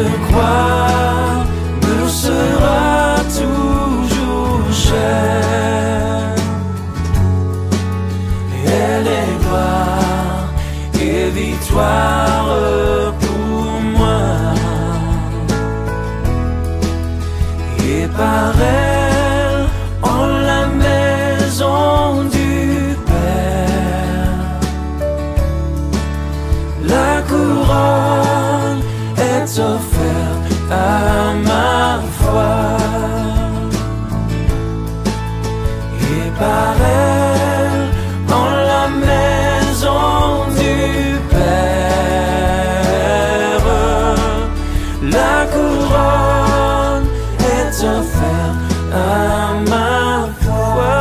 Cette croix me sera toujours chère. Elle est gloire et victoire pour moi. Et par elle, en la maison du Père, la couronne est offerte à ma foi. Et par elle, en la maison du Père, la couronne est offerte à ma foi.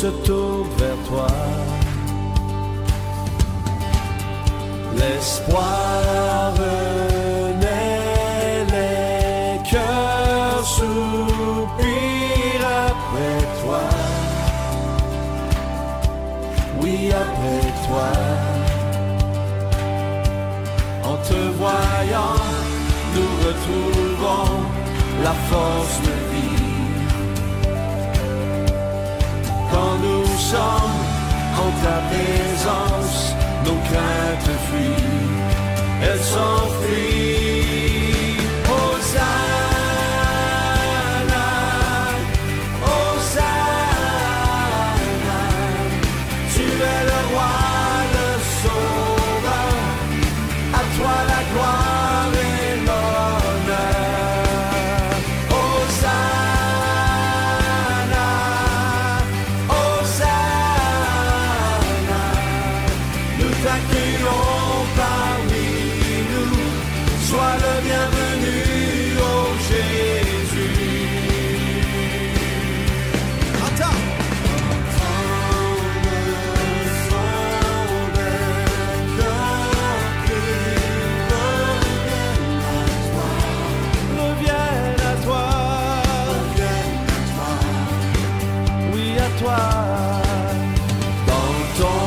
Se tourne vers toi. L'espoir renaît, les cœurs soupirent après toi. Oui, après toi. En te voyant, nous retrouvons la force de vie. Quand nous sommes en ta présence, nos craintes fuient, elles s'enfuient. Hosanna, Hosanna, tu es le roi, le sauveur, à toi la gloire et l'honneur. Hosanna, t'accueillons parmi nous, sois le bienvenu, ô Jésus. Attends. Entends le son des cœurs qui reviennent à toi, oui à toi. Dans ton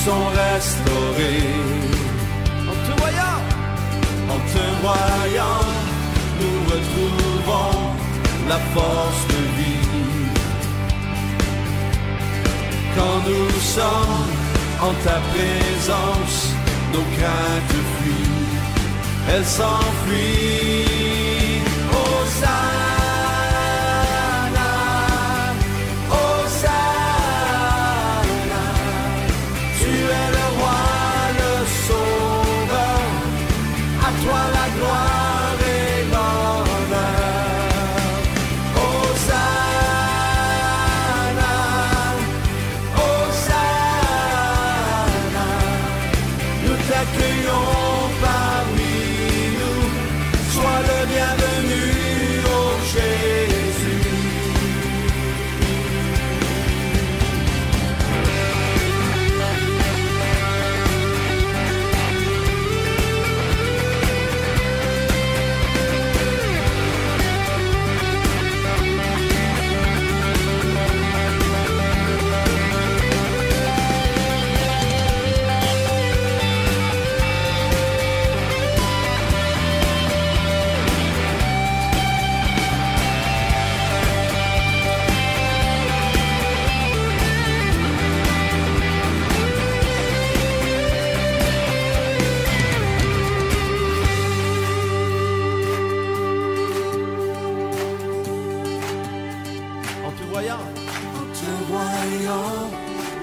sont restaurés. En te voyant, nous retrouvons la force de vie. Quand nous sommes en ta présence, nos craintes fuient, elles s'enfuient. Hosanna, Hosanna, tu es le roi, le sauveur, à toi la gloire et l'honneur. Hosanna, Hosanna, nous t'accueillons parmi nous, sois le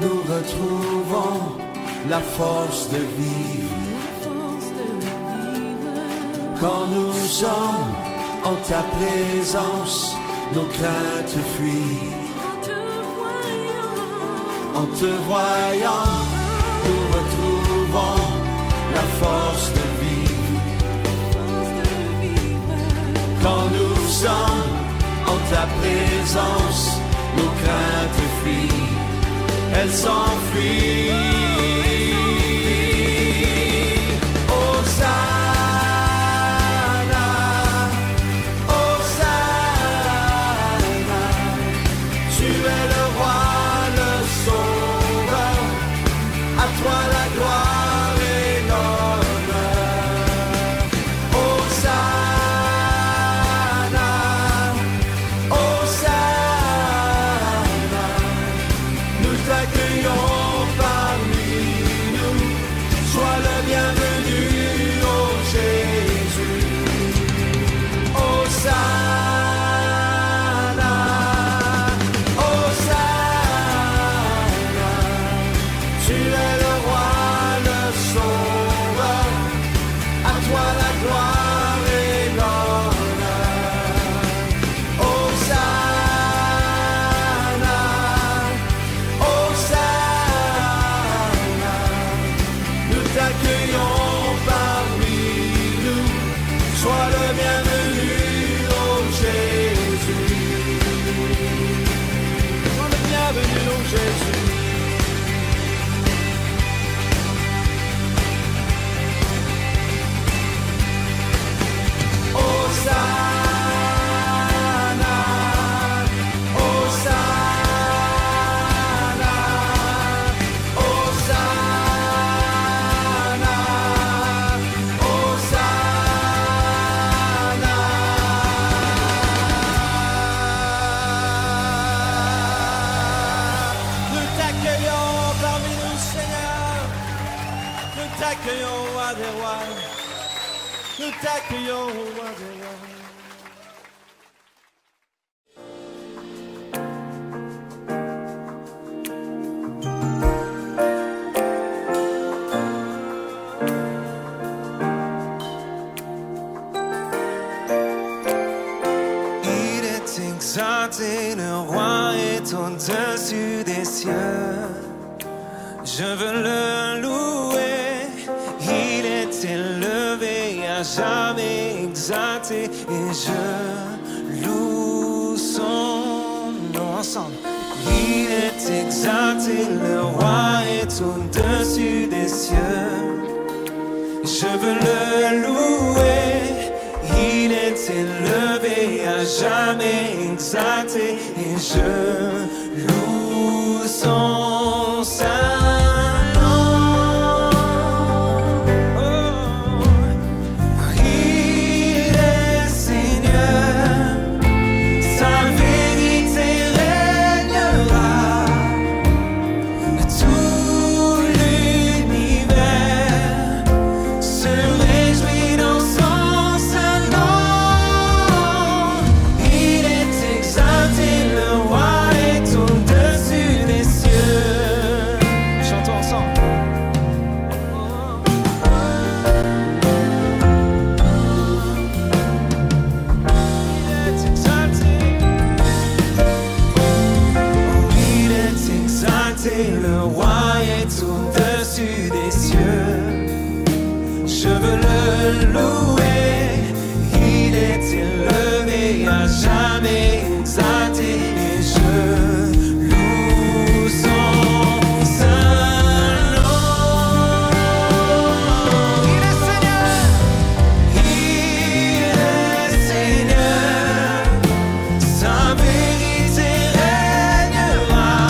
nous retrouvons la force de vivre. Quand nous sommes en ta présence, nos craintes fuient. En te voyant, nous retrouvons la force de vivre. Quand nous sommes en ta présence, nos craintes fuient. Elles s'enfuient. Nous t'accueillons, roi des rois. Il est exalté, le roi est au-dessus des cieux. Je veux le louer, il est élevé, à jamais exalté, et je loue son nom ensemble. Il est exalté, le roi est au-dessus des cieux. Je veux le louer, il est élevé, à jamais exalté, et je loue son saint. Le roi est au-dessus des cieux. Je veux le louer, il est élevé, à jamais exalté, et je loue son saint nom. Il est Seigneur, il est Seigneur, sa vérité régnera.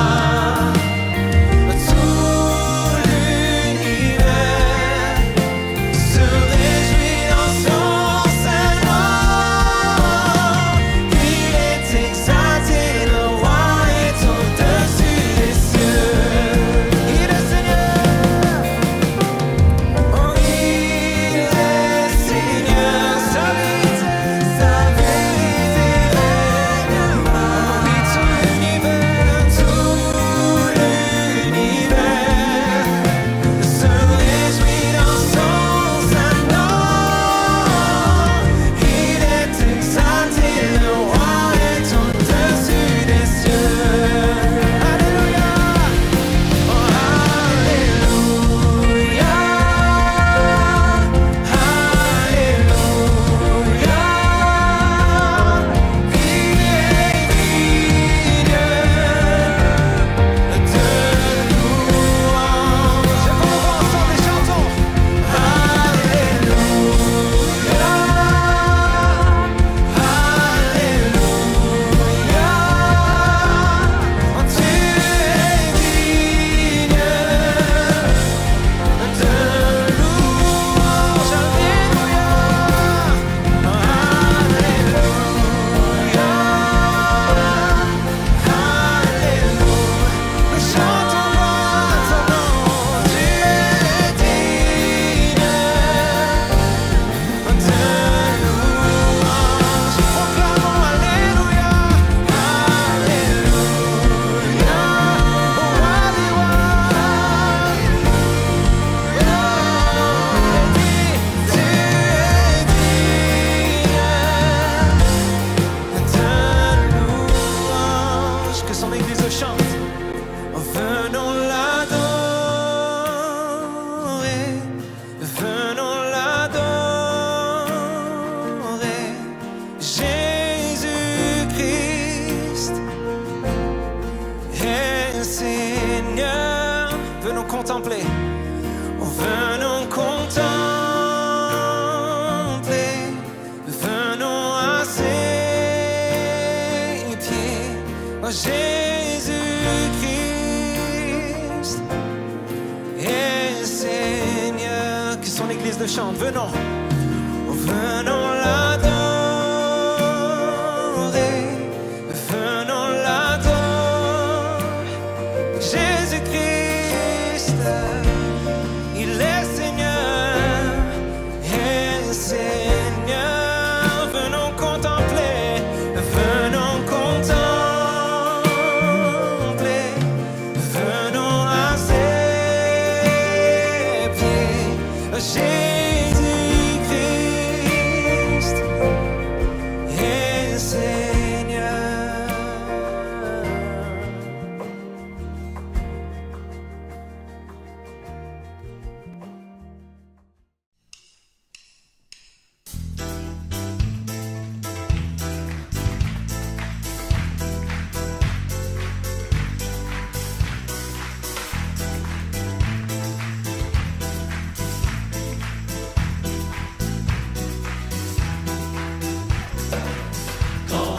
contempler. Venons contempler. Venons à ses pieds. Oh Jésus-Christ est Seigneur. Que son Église le chante. Venons. Venons l'adorer. Venons l'adorer. Jésus-Christ, il est Seigneur. Est Seigneur. Venons contempler. Venons contempler. Venons à ses pieds. Jésus-Christ est Seigneur. Quand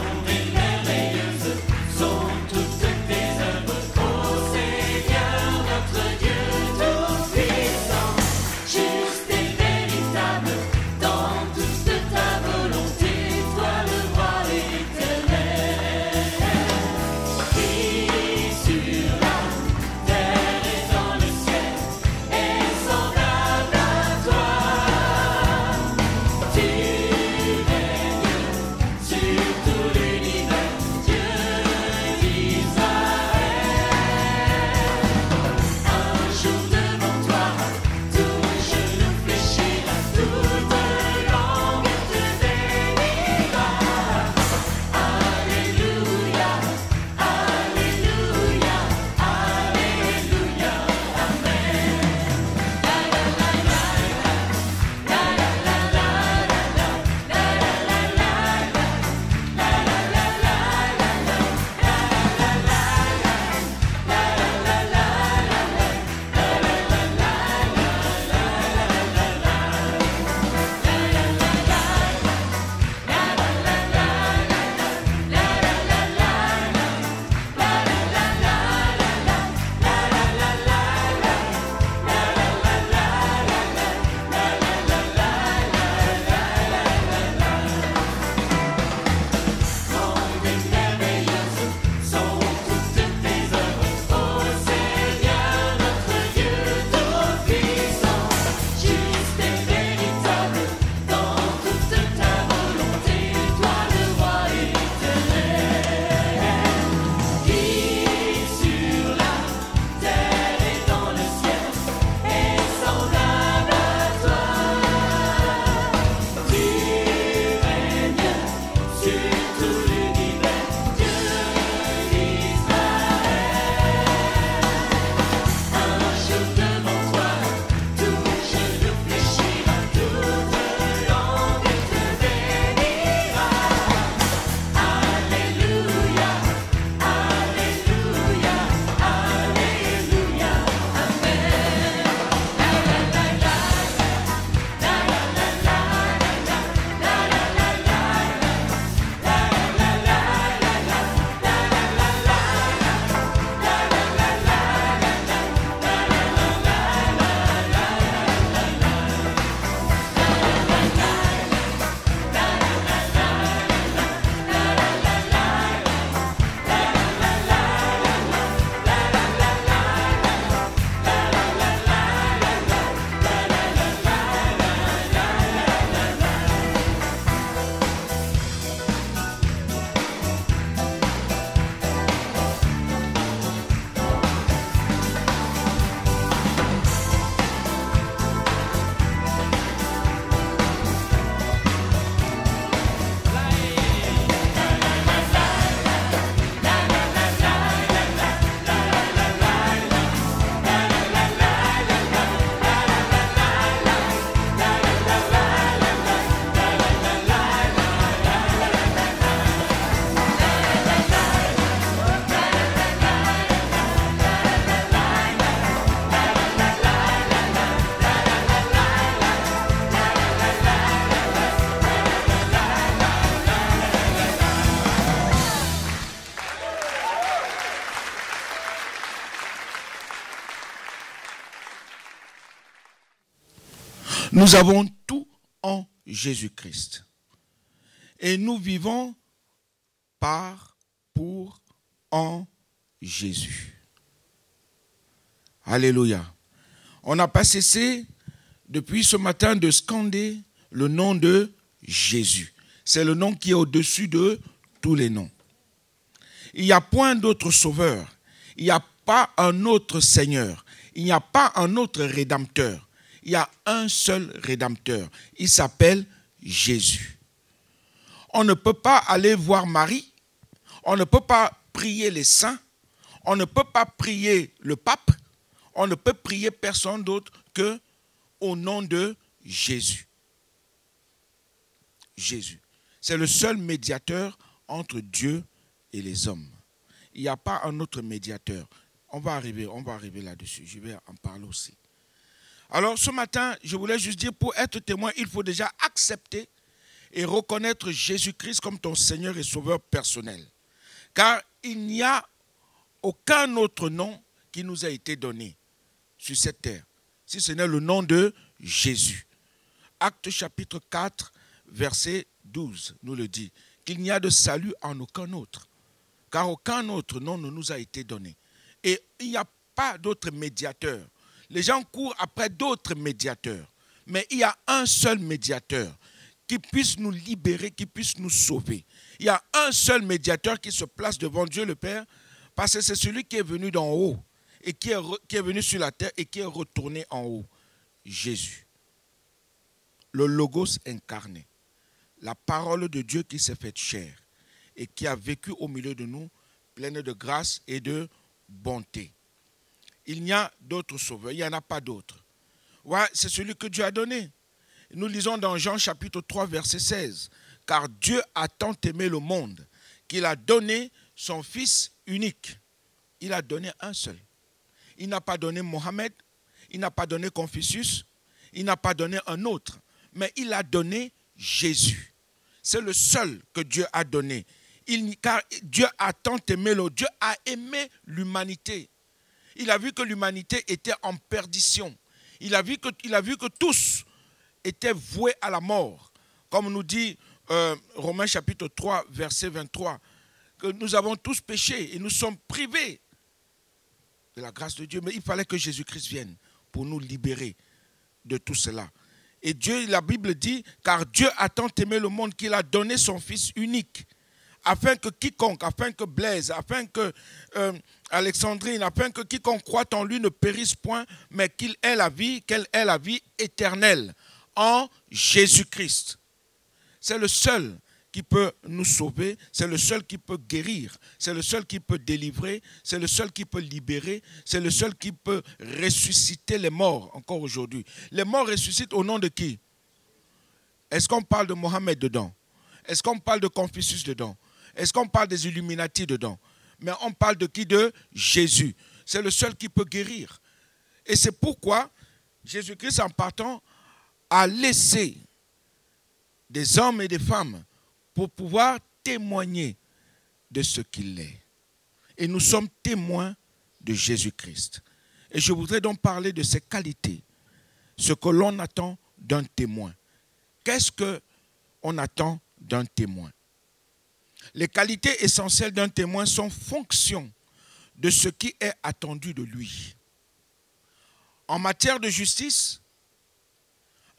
Nous avons tout en Jésus-Christ. Et nous vivons par, pour, en Jésus. Alléluia. On n'a pas cessé depuis ce matin de scander le nom de Jésus. C'est le nom qui est au-dessus de tous les noms. Il n'y a point d'autre sauveur. Il n'y a pas un autre Seigneur. Il n'y a pas un autre Rédempteur. Il y a un seul Rédempteur. Il s'appelle Jésus. On ne peut pas aller voir Marie. On ne peut pas prier les saints. On ne peut pas prier le pape. On ne peut prier personne d'autre que au nom de Jésus. Jésus. C'est le seul médiateur entre Dieu et les hommes. Il n'y a pas un autre médiateur. On va arriver là-dessus. Je vais en parler aussi. Alors ce matin, je voulais juste dire, pour être témoin, il faut déjà accepter et reconnaître Jésus-Christ comme ton Seigneur et Sauveur personnel. Car il n'y a aucun autre nom qui nous a été donné sur cette terre, si ce n'est le nom de Jésus. Actes chapitre 4, verset 12 nous le dit, qu'il n'y a de salut en aucun autre, car aucun autre nom ne nous a été donné. Et il n'y a pas d'autre médiateur. Les gens courent après d'autres médiateurs, mais il y a un seul médiateur qui puisse nous libérer, qui puisse nous sauver. Il y a un seul médiateur qui se place devant Dieu le Père, parce que c'est celui qui est venu d'en haut, et qui est venu sur la terre et qui est retourné en haut. Jésus. Le Logos incarné. La parole de Dieu qui s'est faite chair et qui a vécu au milieu de nous, pleine de grâce et de bonté. Il n'y a d'autre sauveur, il n'y en a pas d'autre. Ouais, c'est celui que Dieu a donné. Nous lisons dans Jean chapitre 3, verset 16. Car Dieu a tant aimé le monde qu'il a donné son Fils unique. Il a donné un seul. Il n'a pas donné Mohammed, il n'a pas donné Confucius, il n'a pas donné un autre, mais il a donné Jésus. C'est le seul que Dieu a donné. Car Dieu a tant aimé le monde, Dieu a aimé l'humanité. Il a vu que l'humanité était en perdition. Il a vu que tous étaient voués à la mort. Comme nous dit Romains chapitre 3, verset 23, que nous avons tous péché et nous sommes privés de la grâce de Dieu. Mais il fallait que Jésus-Christ vienne pour nous libérer de tout cela. Et Dieu, la Bible dit, car Dieu a tant aimé le monde qu'il a donné son Fils unique, afin que quiconque, afin que Blaise, afin que Alexandrine, afin que quiconque croit en lui ne périsse point, mais qu'il ait la vie, qu'elle ait la vie éternelle en Jésus-Christ. C'est le seul qui peut nous sauver, c'est le seul qui peut guérir, c'est le seul qui peut délivrer, c'est le seul qui peut libérer, c'est le seul qui peut ressusciter les morts encore aujourd'hui. Les morts ressuscitent au nom de qui? Est-ce qu'on parle de Mohammed dedans? Est-ce qu'on parle de Confucius dedans? Est-ce qu'on parle des Illuminati dedans? Mais on parle de qui? De Jésus. C'est le seul qui peut guérir. Et c'est pourquoi Jésus-Christ, en partant, a laissé des hommes et des femmes pour pouvoir témoigner de ce qu'il est. Et nous sommes témoins de Jésus-Christ. Et je voudrais donc parler de ses qualités, ce que l'on attend d'un témoin. Qu'est-ce qu'on attend d'un témoin? Les qualités essentielles d'un témoin sont fonction de ce qui est attendu de lui. En matière de justice,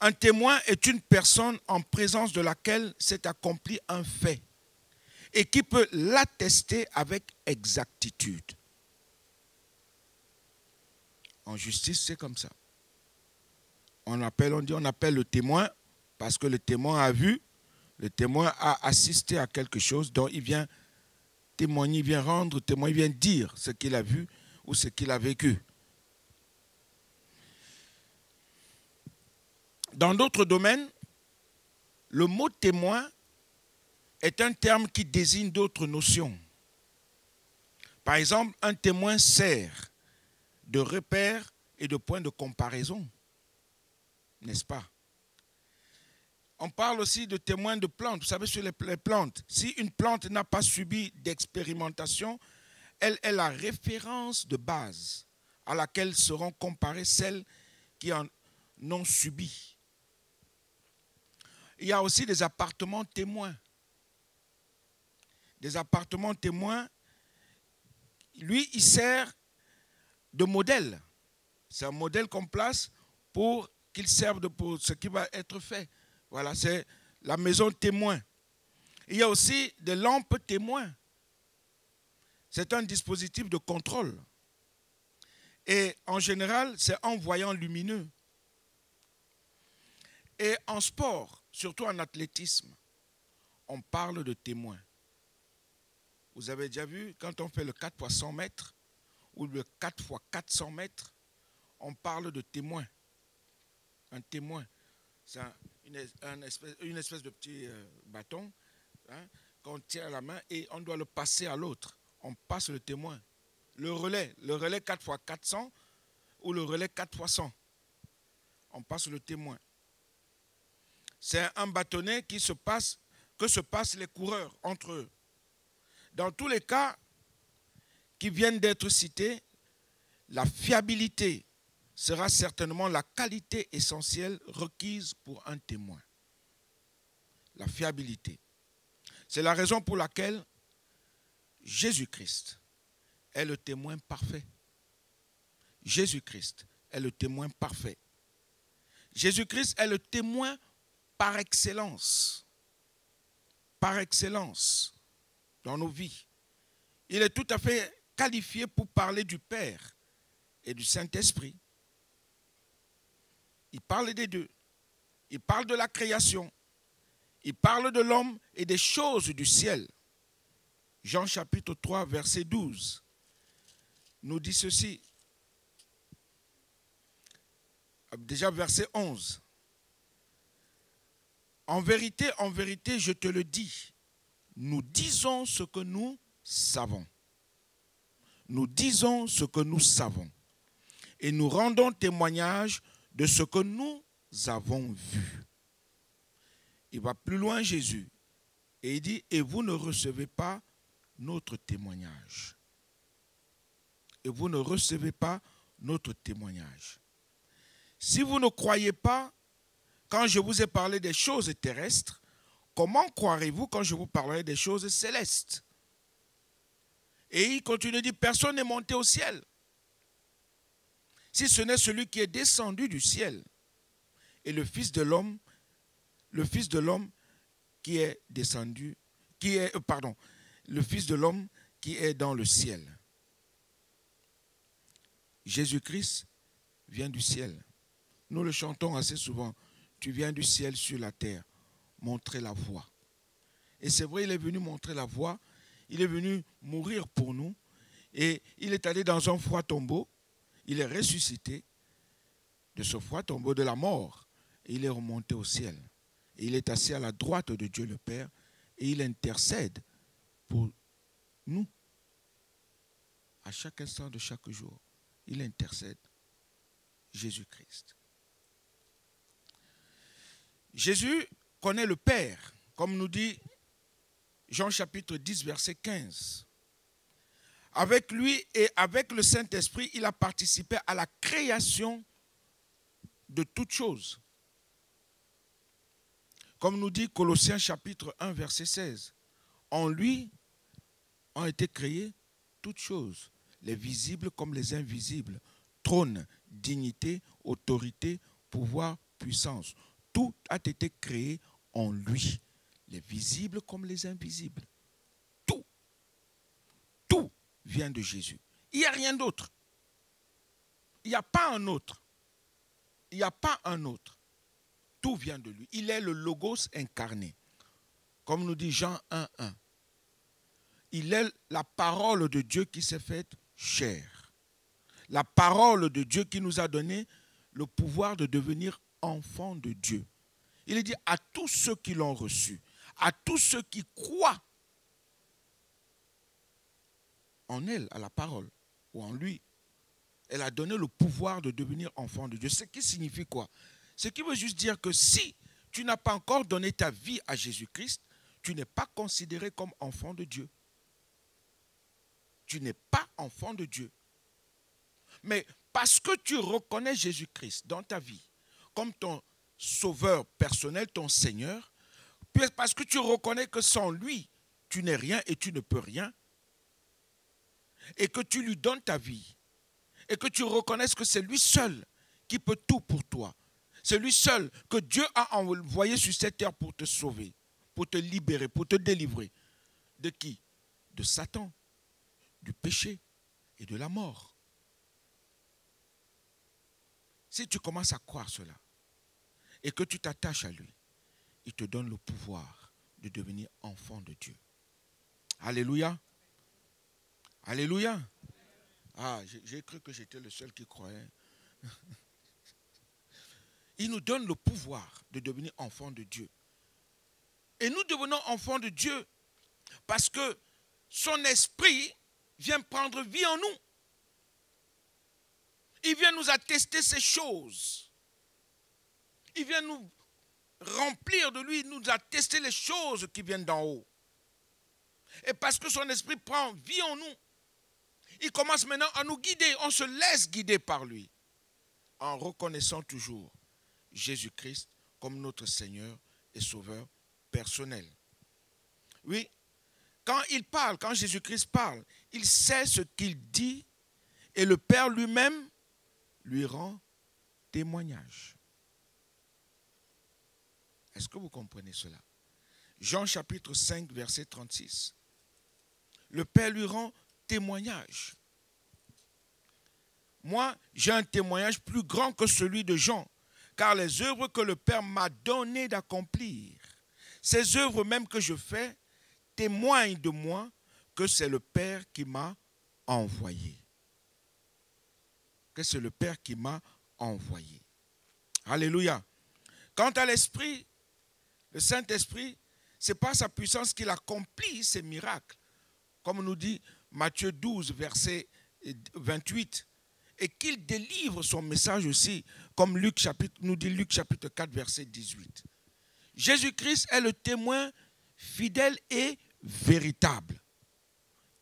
un témoin est une personne en présence de laquelle s'est accompli un fait et qui peut l'attester avec exactitude. En justice, c'est comme ça. On appelle le témoin parce que le témoin a vu, le témoin a assisté à quelque chose dont il vient témoigner, il vient rendre témoin, il vient dire ce qu'il a vu ou ce qu'il a vécu. Dans d'autres domaines, le mot témoin est un terme qui désigne d'autres notions. Par exemple, un témoin sert de repère et de point de comparaison, n'est-ce pas? On parle aussi de témoin de plantes. Vous savez, sur les plantes, si une plante n'a pas subi d'expérimentation, elle est la référence de base à laquelle seront comparées celles qui en ont subi il y a aussi des appartements témoins. Des appartements témoins, lui, il sert de modèle. C'est un modèle qu'on place pour qu'il serve pour ce qui va être fait. Voilà, c'est la maison témoin. Il y a aussi des lampes témoins. C'est un dispositif de contrôle. Et en général, c'est un voyant lumineux. Et en sport, surtout en athlétisme, on parle de témoins. Vous avez déjà vu, quand on fait le 4 x 100 mètres ou le 4 x 400 mètres, on parle de témoin. Un témoin, c'est une espèce de petit bâton qu'on tient à la main et on doit le passer à l'autre. On passe le témoin. Le relais 4 x 400 ou le relais 4 x 100. On passe le témoin. C'est un bâtonnet que se passent les coureurs entre eux. Dans tous les cas qui viennent d'être cités, la fiabilité sera certainement la qualité essentielle requise pour un témoin. La fiabilité. C'est la raison pour laquelle Jésus-Christ est le témoin parfait. Jésus-Christ est le témoin parfait. Jésus-Christ est le témoin par excellence. Par excellence dans nos vies. Il est tout à fait qualifié pour parler du Père et du Saint-Esprit. Il parle des deux. Il parle de la création. Il parle de l'homme et des choses du ciel. Jean chapitre 3, verset 12, nous dit ceci. Déjà verset 11. En vérité, je te le dis, nous disons ce que nous savons. Nous disons ce que nous savons. Et nous rendons témoignage de ce que nous avons vu. Il va plus loin, Jésus. Et il dit, et vous ne recevez pas notre témoignage. Et vous ne recevez pas notre témoignage. Si vous ne croyez pas, quand je vous ai parlé des choses terrestres, comment croirez-vous quand je vous parlerai des choses célestes? Et il continue de dire, personne n'est monté au ciel, si ce n'est celui qui est descendu du ciel, et le Fils de l'homme qui est descendu, le Fils de l'homme qui est dans le ciel. Jésus-Christ vient du ciel. Nous le chantons assez souvent. Tu viens du ciel sur la terre, montrer la voie. Et c'est vrai, il est venu montrer la voie. Il est venu mourir pour nous. Et il est allé dans un froid tombeau. Il est ressuscité de ce froid tombeau de la mort. Et il est remonté au ciel. Et il est assis à la droite de Dieu le Père. Et il intercède pour nous. À chaque instant de chaque jour, il intercède. Jésus-Christ. Jésus connaît le Père, comme nous dit Jean chapitre 10, verset 15. Avec lui et avec le Saint-Esprit, il a participé à la création de toutes choses. Comme nous dit Colossiens chapitre 1, verset 16. En lui ont été créées toutes choses, les visibles comme les invisibles, trône, dignité, autorité, pouvoir, puissance. Tout a été créé en lui, les visibles comme les invisibles. Tout vient de Jésus. Il n'y a rien d'autre. Il n'y a pas un autre. Il n'y a pas un autre. Tout vient de lui. Il est le Logos incarné. Comme nous dit Jean 1:1. Il est la parole de Dieu qui s'est faite chair. La parole de Dieu qui nous a donné le pouvoir de devenir enfants de Dieu. Il est dit à tous ceux qui l'ont reçu, à tous ceux qui croient en elle, à la parole, ou en lui. Elle a donné le pouvoir de devenir enfant de Dieu. Ce qui signifie quoi? Ce qui veut juste dire que si tu n'as pas encore donné ta vie à Jésus-Christ, tu n'es pas considéré comme enfant de Dieu. Tu n'es pas enfant de Dieu. Mais parce que tu reconnais Jésus-Christ dans ta vie comme ton sauveur personnel, ton Seigneur, parce que tu reconnais que sans lui, tu n'es rien et tu ne peux rien, et que tu lui donnes ta vie, et que tu reconnaisses que c'est lui seul qui peut tout pour toi. C'est lui seul que Dieu a envoyé sur cette terre pour te sauver, pour te libérer, pour te délivrer. De qui? De Satan, du péché et de la mort. Si tu commences à croire cela et que tu t'attaches à lui, il te donne le pouvoir de devenir enfant de Dieu. Alléluia. Alléluia. Ah, j'ai cru que j'étais le seul qui croyait. Il nous donne le pouvoir de devenir enfant de Dieu. Et nous devenons enfants de Dieu parce que son esprit vient prendre vie en nous. Il vient nous attester ces choses. Il vient nous remplir de lui, nous attester les choses qui viennent d'en haut. Et parce que son esprit prend vie en nous, il commence maintenant à nous guider. On se laisse guider par lui en reconnaissant toujours Jésus-Christ comme notre Seigneur et Sauveur personnel. Oui, quand il parle, quand Jésus-Christ parle, il sait ce qu'il dit et le Père lui-même lui rend témoignage. Est-ce que vous comprenez cela? Jean chapitre 5, verset 36. Le Père lui rend témoignage. Moi, j'ai un témoignage plus grand que celui de Jean, car les œuvres que le Père m'a donné d'accomplir, ces œuvres même que je fais, témoignent de moi que c'est le Père qui m'a envoyé. Que c'est le Père qui m'a envoyé. Alléluia. Quant à l'Esprit, le Saint-Esprit, ce n'est pas sa puissance qu'il accomplit ces miracles. Comme nous dit Matthieu 12, verset 28. Et qu'il délivre son message aussi, comme nous dit Luc chapitre 4, verset 18. Jésus-Christ est le témoin fidèle et véritable.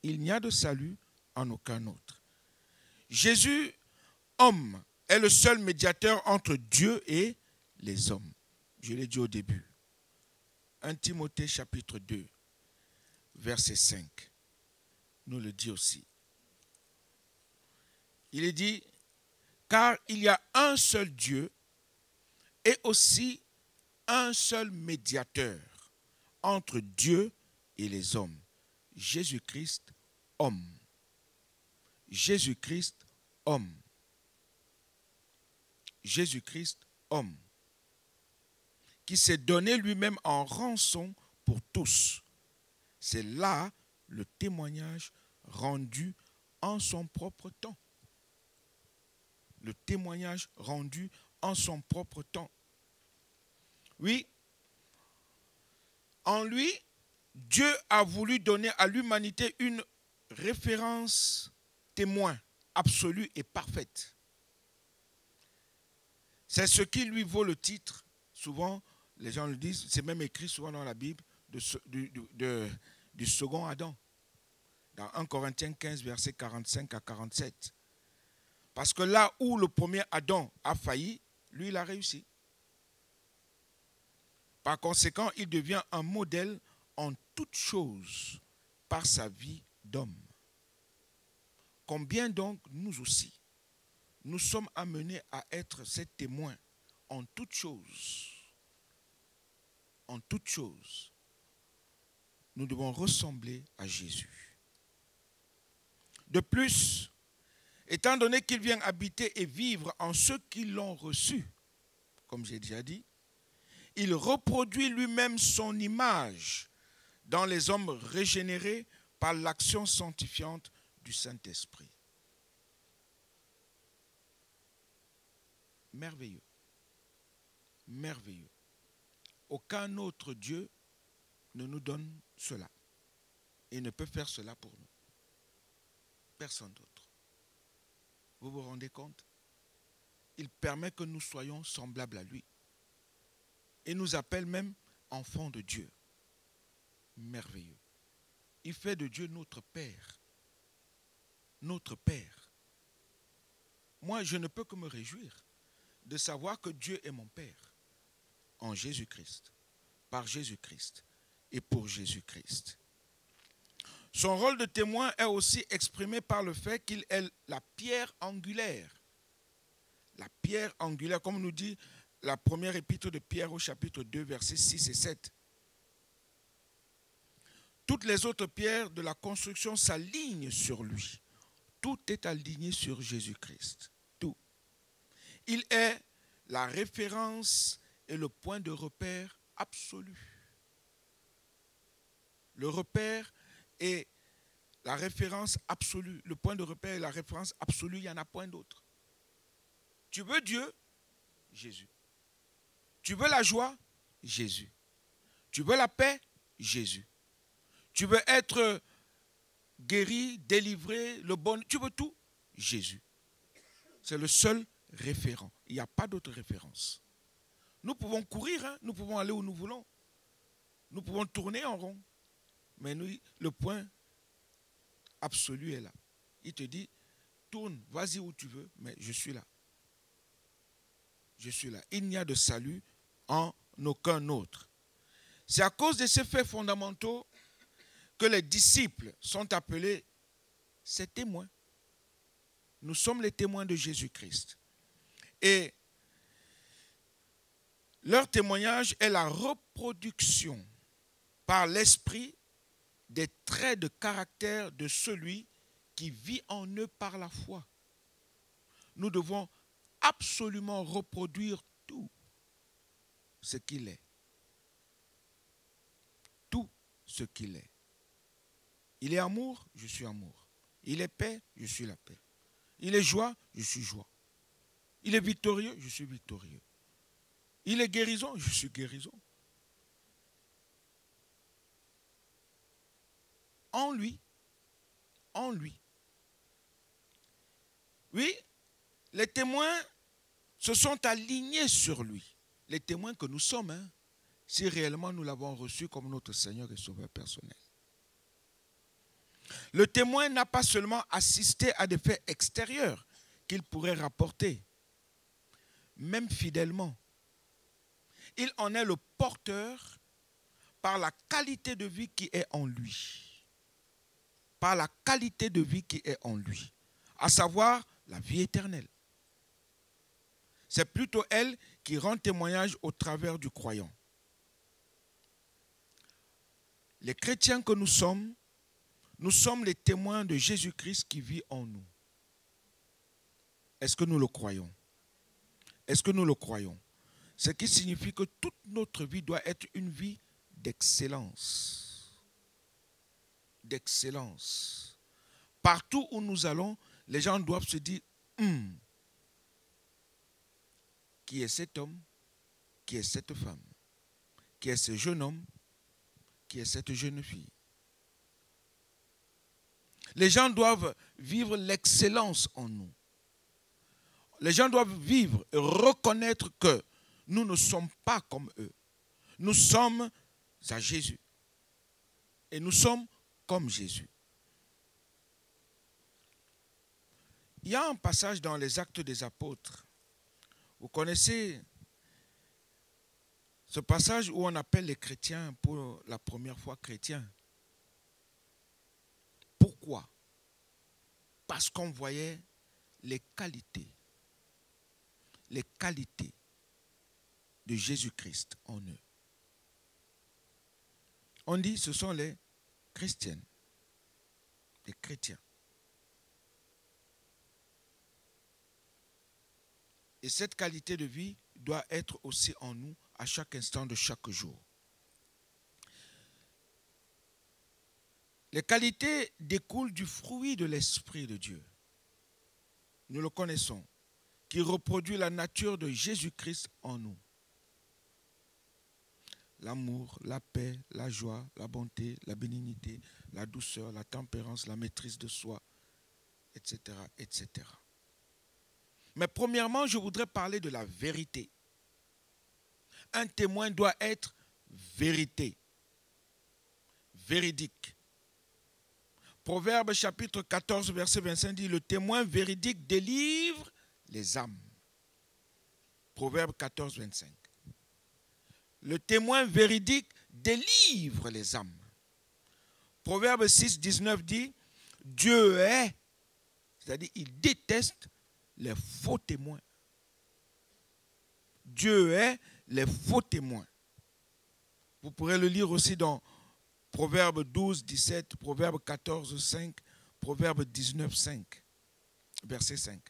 Il n'y a de salut en aucun autre. Jésus, homme, est le seul médiateur entre Dieu et les hommes. Je l'ai dit au début. 1 Timothée chapitre 2, verset 5, nous le dit aussi. Il est dit, car il y a un seul Dieu et aussi un seul médiateur entre Dieu et les hommes, Jésus-Christ, homme. Jésus-Christ, homme. Jésus-Christ, homme, qui s'est donné lui-même en rançon pour tous. C'est là le témoignage rendu en son propre temps. Le témoignage rendu en son propre temps. Oui, en lui, Dieu a voulu donner à l'humanité une référence témoin absolue et parfaite. C'est ce qui lui vaut le titre, souvent, les gens le disent, c'est même écrit souvent dans la Bible, du second Adam. Dans 1 Corinthiens 15, versets 45 à 47. Parce que là où le premier Adam a failli, lui, il a réussi. Par conséquent, il devient un modèle en toutes choses par sa vie d'homme. Combien donc, nous aussi, nous sommes amenés à être ces témoins en toutes choses. En toutes choses, nous devons ressembler à Jésus. De plus, étant donné qu'il vient habiter et vivre en ceux qui l'ont reçu, comme j'ai déjà dit, il reproduit lui-même son image dans les hommes régénérés par l'action sanctifiante du Saint-Esprit. Merveilleux. Merveilleux. Aucun autre Dieu ne nous donne cela et ne peut faire cela pour nous. Personne d'autre. Vous vous rendez compte? Il permet que nous soyons semblables à lui. Et nous appelle même enfants de Dieu. Merveilleux. Il fait de Dieu notre Père. Notre Père. Moi, je ne peux que me réjouir de savoir que Dieu est mon Père. en Jésus-Christ, par Jésus-Christ et pour Jésus-Christ. Son rôle de témoin est aussi exprimé par le fait qu'il est la pierre angulaire. La pierre angulaire, comme nous dit la première épître de Pierre au chapitre 2, versets 6 et 7. Toutes les autres pierres de la construction s'alignent sur lui. Tout est aligné sur Jésus-Christ. Tout. Il est la référence et le point de repère absolu. Le repère est la référence absolue. Le point de repère est la référence absolue. Il n'y en a point d'autre. Tu veux Dieu? Jésus. Tu veux la joie? Jésus. Tu veux la paix? Jésus. Tu veux être guéri, délivré, le bon, tu veux tout? Jésus. C'est le seul référent. Il n'y a pas d'autre référence. Nous pouvons courir, hein? Nous pouvons aller où nous voulons. Nous pouvons tourner en rond. Mais nous, le point absolu est là. Il te dit, tourne, vas-y où tu veux, mais je suis là. Je suis là. Il n'y a de salut en aucun autre. C'est à cause de ces faits fondamentaux que les disciples sont appelés ses témoins. Nous sommes les témoins de Jésus-Christ. Et leur témoignage est la reproduction par l'Esprit des traits de caractère de celui qui vit en eux par la foi. Nous devons absolument reproduire tout ce qu'il est. Tout ce qu'il est. Il est amour, je suis amour. Il est paix, je suis la paix. Il est joie, je suis joie. Il est victorieux, je suis victorieux. Il est guérison, je suis guérison. En lui. En lui. Oui, les témoins se sont alignés sur lui. Les témoins que nous sommes, hein, si réellement nous l'avons reçu comme notre Seigneur et Sauveur personnel. Le témoin n'a pas seulement assisté à des faits extérieurs qu'il pourrait rapporter, même fidèlement. Il en est le porteur par la qualité de vie qui est en lui. Par la qualité de vie qui est en lui, à savoir la vie éternelle. C'est plutôt elle qui rend témoignage au travers du croyant. Les chrétiens que nous sommes les témoins de Jésus-Christ qui vit en nous. Est-ce que nous le croyons? Est-ce que nous le croyons? Ce qui signifie que toute notre vie doit être une vie d'excellence. D'excellence. Partout où nous allons, les gens doivent se dire, qui est cet homme? Qui est cette femme? Qui est ce jeune homme? Qui est cette jeune fille? Les gens doivent vivre l'excellence en nous. Les gens doivent vivre et reconnaître que nous ne sommes pas comme eux. Nous sommes à Jésus. Et nous sommes comme Jésus. Il y a un passage dans les Actes des Apôtres. Vous connaissez ce passage où on appelle les chrétiens pour la première fois chrétiens. Pourquoi? Parce qu'on voyait les qualités de Jésus-Christ en eux. On dit ce sont les chrétiennes, les chrétiens. Et cette qualité de vie doit être aussi en nous à chaque instant de chaque jour. Les qualités découlent du fruit de l'Esprit de Dieu. Nous le connaissons, qui reproduit la nature de Jésus-Christ en nous. L'amour, la paix, la joie, la bonté, la bénignité, la douceur, la tempérance, la maîtrise de soi, etc., etc. Mais premièrement, je voudrais parler de la vérité. Un témoin doit être vérité, véridique. Proverbe chapitre 14, verset 25 dit, le témoin véridique délivre les âmes. Proverbe 14, 25. Le témoin véridique délivre les âmes. Proverbe 6, 19 dit, Dieu est, c'est-à-dire il déteste les faux témoins. Dieu est les faux témoins. Vous pourrez le lire aussi dans Proverbe 12, 17, Proverbe 14, 5, Proverbe 19, 5, verset 5.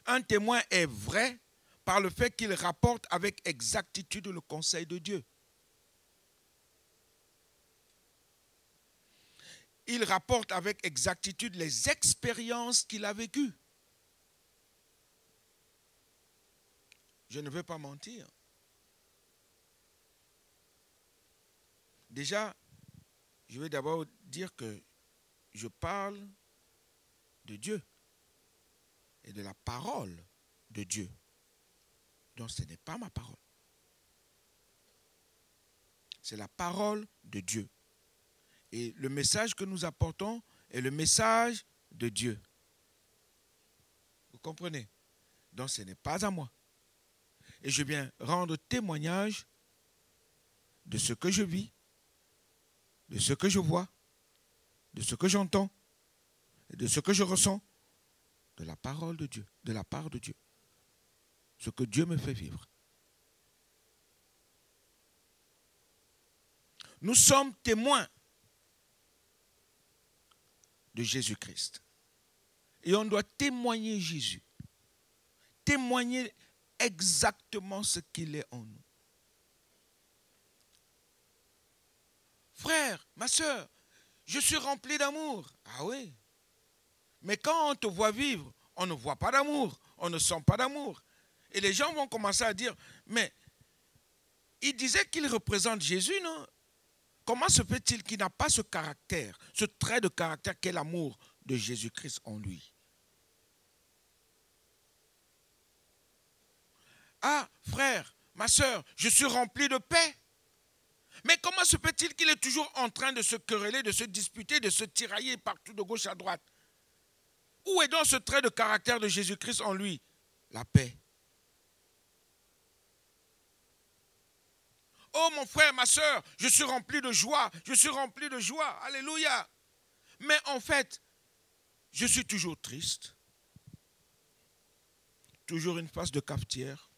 Un témoin est vrai par le fait qu'il rapporte avec exactitude le conseil de Dieu. Il rapporte avec exactitude les expériences qu'il a vécues. Je ne vais pas mentir. Déjà, je vais d'abord dire que je parle de Dieu et de la parole de Dieu. Donc ce n'est pas ma parole. C'est la parole de Dieu. Et le message que nous apportons est le message de Dieu. Vous comprenez? Donc ce n'est pas à moi. Et je viens rendre témoignage de ce que je vis, de ce que je vois, de ce que j'entends, et de ce que je ressens, de la parole de Dieu, de la part de Dieu. Ce que Dieu me fait vivre. Nous sommes témoins de Jésus-Christ. Et on doit témoigner Jésus. Témoigner exactement ce qu'il est en nous. Frère, ma soeur, je suis rempli d'amour. Ah oui. Mais quand on te voit vivre, on ne voit pas d'amour, on ne sent pas d'amour. Et les gens vont commencer à dire, mais il disait qu'il représente Jésus, non? Comment se fait-il qu'il n'a pas ce caractère, ce trait de caractère qu'est l'amour de Jésus-Christ en lui? Ah, frère, ma soeur, je suis rempli de paix. Mais comment se fait-il qu'il est toujours en train de se quereller, de se disputer, de se tirailler partout de gauche à droite? Où est donc ce trait de caractère de Jésus-Christ en lui? La paix. Oh mon frère, ma soeur, je suis rempli de joie, je suis rempli de joie, alléluia. Mais en fait, je suis toujours triste, toujours une face de cafetière.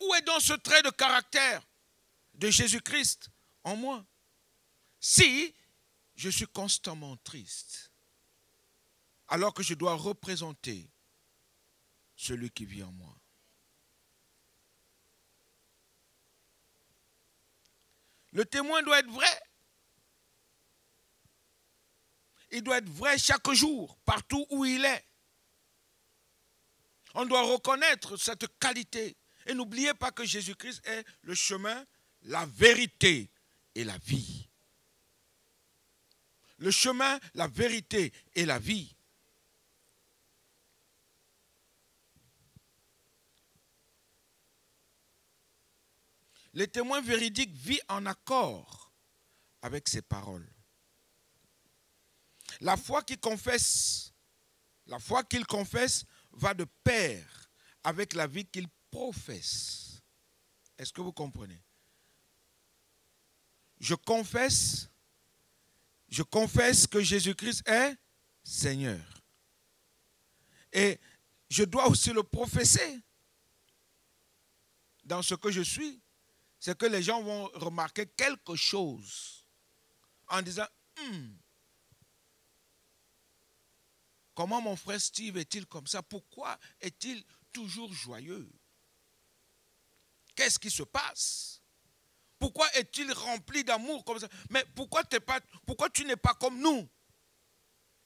Où est donc ce trait de caractère de Jésus-Christ en moi? Si je suis constamment triste, alors que je dois représenter celui qui vit en moi. Le témoin doit être vrai. Il doit être vrai chaque jour, partout où il est. On doit reconnaître cette qualité. Et n'oubliez pas que Jésus-Christ est le chemin, la vérité et la vie. Le chemin, la vérité et la vie. Le témoin véridique vit en accord avec ses paroles. La foi qu'il confesse va de pair avec la vie qu'il professe. Est-ce que vous comprenez? Je confesse que Jésus-Christ est Seigneur. Et je dois aussi le professer dans ce que je suis. C'est que les gens vont remarquer quelque chose en disant, comment mon frère Steve est-il comme ça? Pourquoi est-il toujours joyeux? Qu'est-ce qui se passe? Pourquoi est-il rempli d'amour comme ça? Mais pourquoi tu n'es pas comme nous?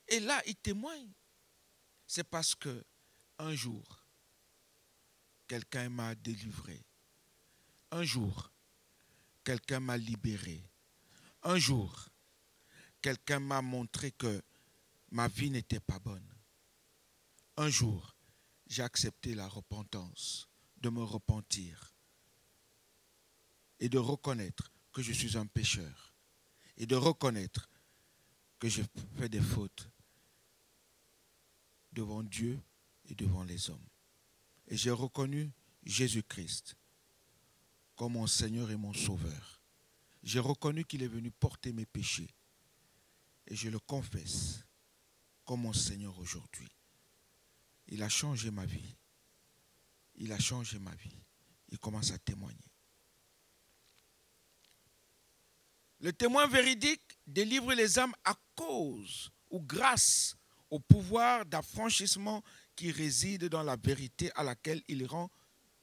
Et là, il témoigne. C'est parce que un jour, quelqu'un m'a délivré. Un jour, quelqu'un m'a libéré. Un jour, quelqu'un m'a montré que ma vie n'était pas bonne. Un jour, j'ai accepté la repentance, de me repentir et de reconnaître que je suis un pécheur et de reconnaître que j'ai fait des fautes devant Dieu et devant les hommes. et j'ai reconnu Jésus-Christ comme mon Seigneur et mon Sauveur. J'ai reconnu qu'il est venu porter mes péchés et je le confesse comme mon Seigneur aujourd'hui. Il a changé ma vie. Il a changé ma vie. Il commence à témoigner. Le témoin véridique délivre les âmes à cause ou grâce au pouvoir d'affranchissement qui réside dans la vérité à laquelle il rend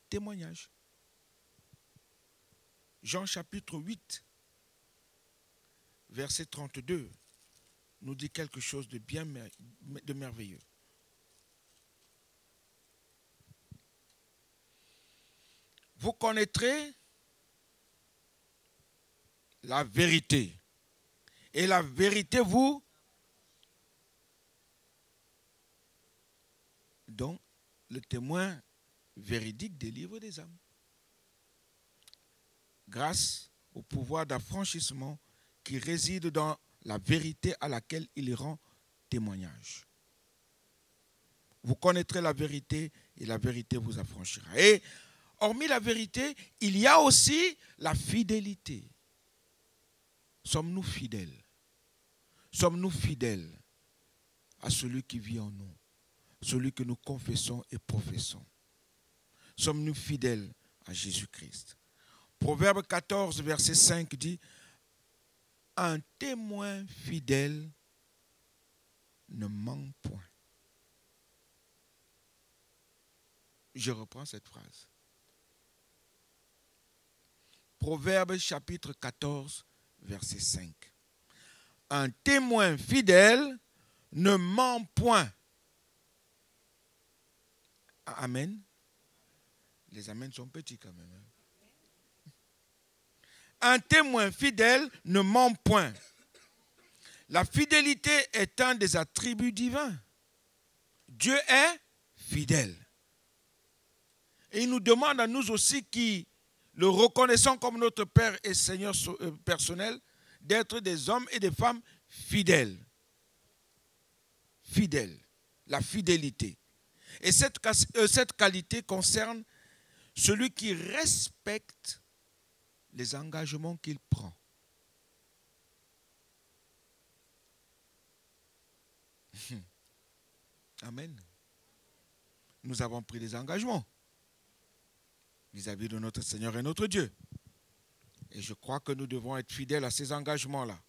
témoignage. Jean chapitre 8, verset 32, nous dit quelque chose de bien de merveilleux. Vous connaîtrez la vérité, et la vérité vous... Donc, le témoin véridique délivre des âmes. Grâce au pouvoir d'affranchissement qui réside dans la vérité à laquelle il rend témoignage. Vous connaîtrez la vérité et la vérité vous affranchira. Et hormis la vérité, il y a aussi la fidélité. Sommes-nous fidèles? Sommes-nous fidèles à celui qui vit en nous, celui que nous confessons et professons? Sommes-nous fidèles à Jésus-Christ? Proverbe 14, verset 5 dit, « Un témoin fidèle ne ment point. » Je reprends cette phrase. Proverbe chapitre 14, verset 5. « Un témoin fidèle ne ment point. » Amen. Les amens sont petits quand même. Hein? Un témoin fidèle ne ment point. La fidélité est un des attributs divins. Dieu est fidèle. Et il nous demande à nous aussi qui le reconnaissons comme notre Père et Seigneur personnel, d'être des hommes et des femmes fidèles. Fidèles. La fidélité. Et cette qualité concerne celui qui respecte les engagements qu'il prend. Amen. Nous avons pris des engagements vis-à-vis de notre Seigneur et notre Dieu. Et je crois que nous devons être fidèles à ces engagements-là.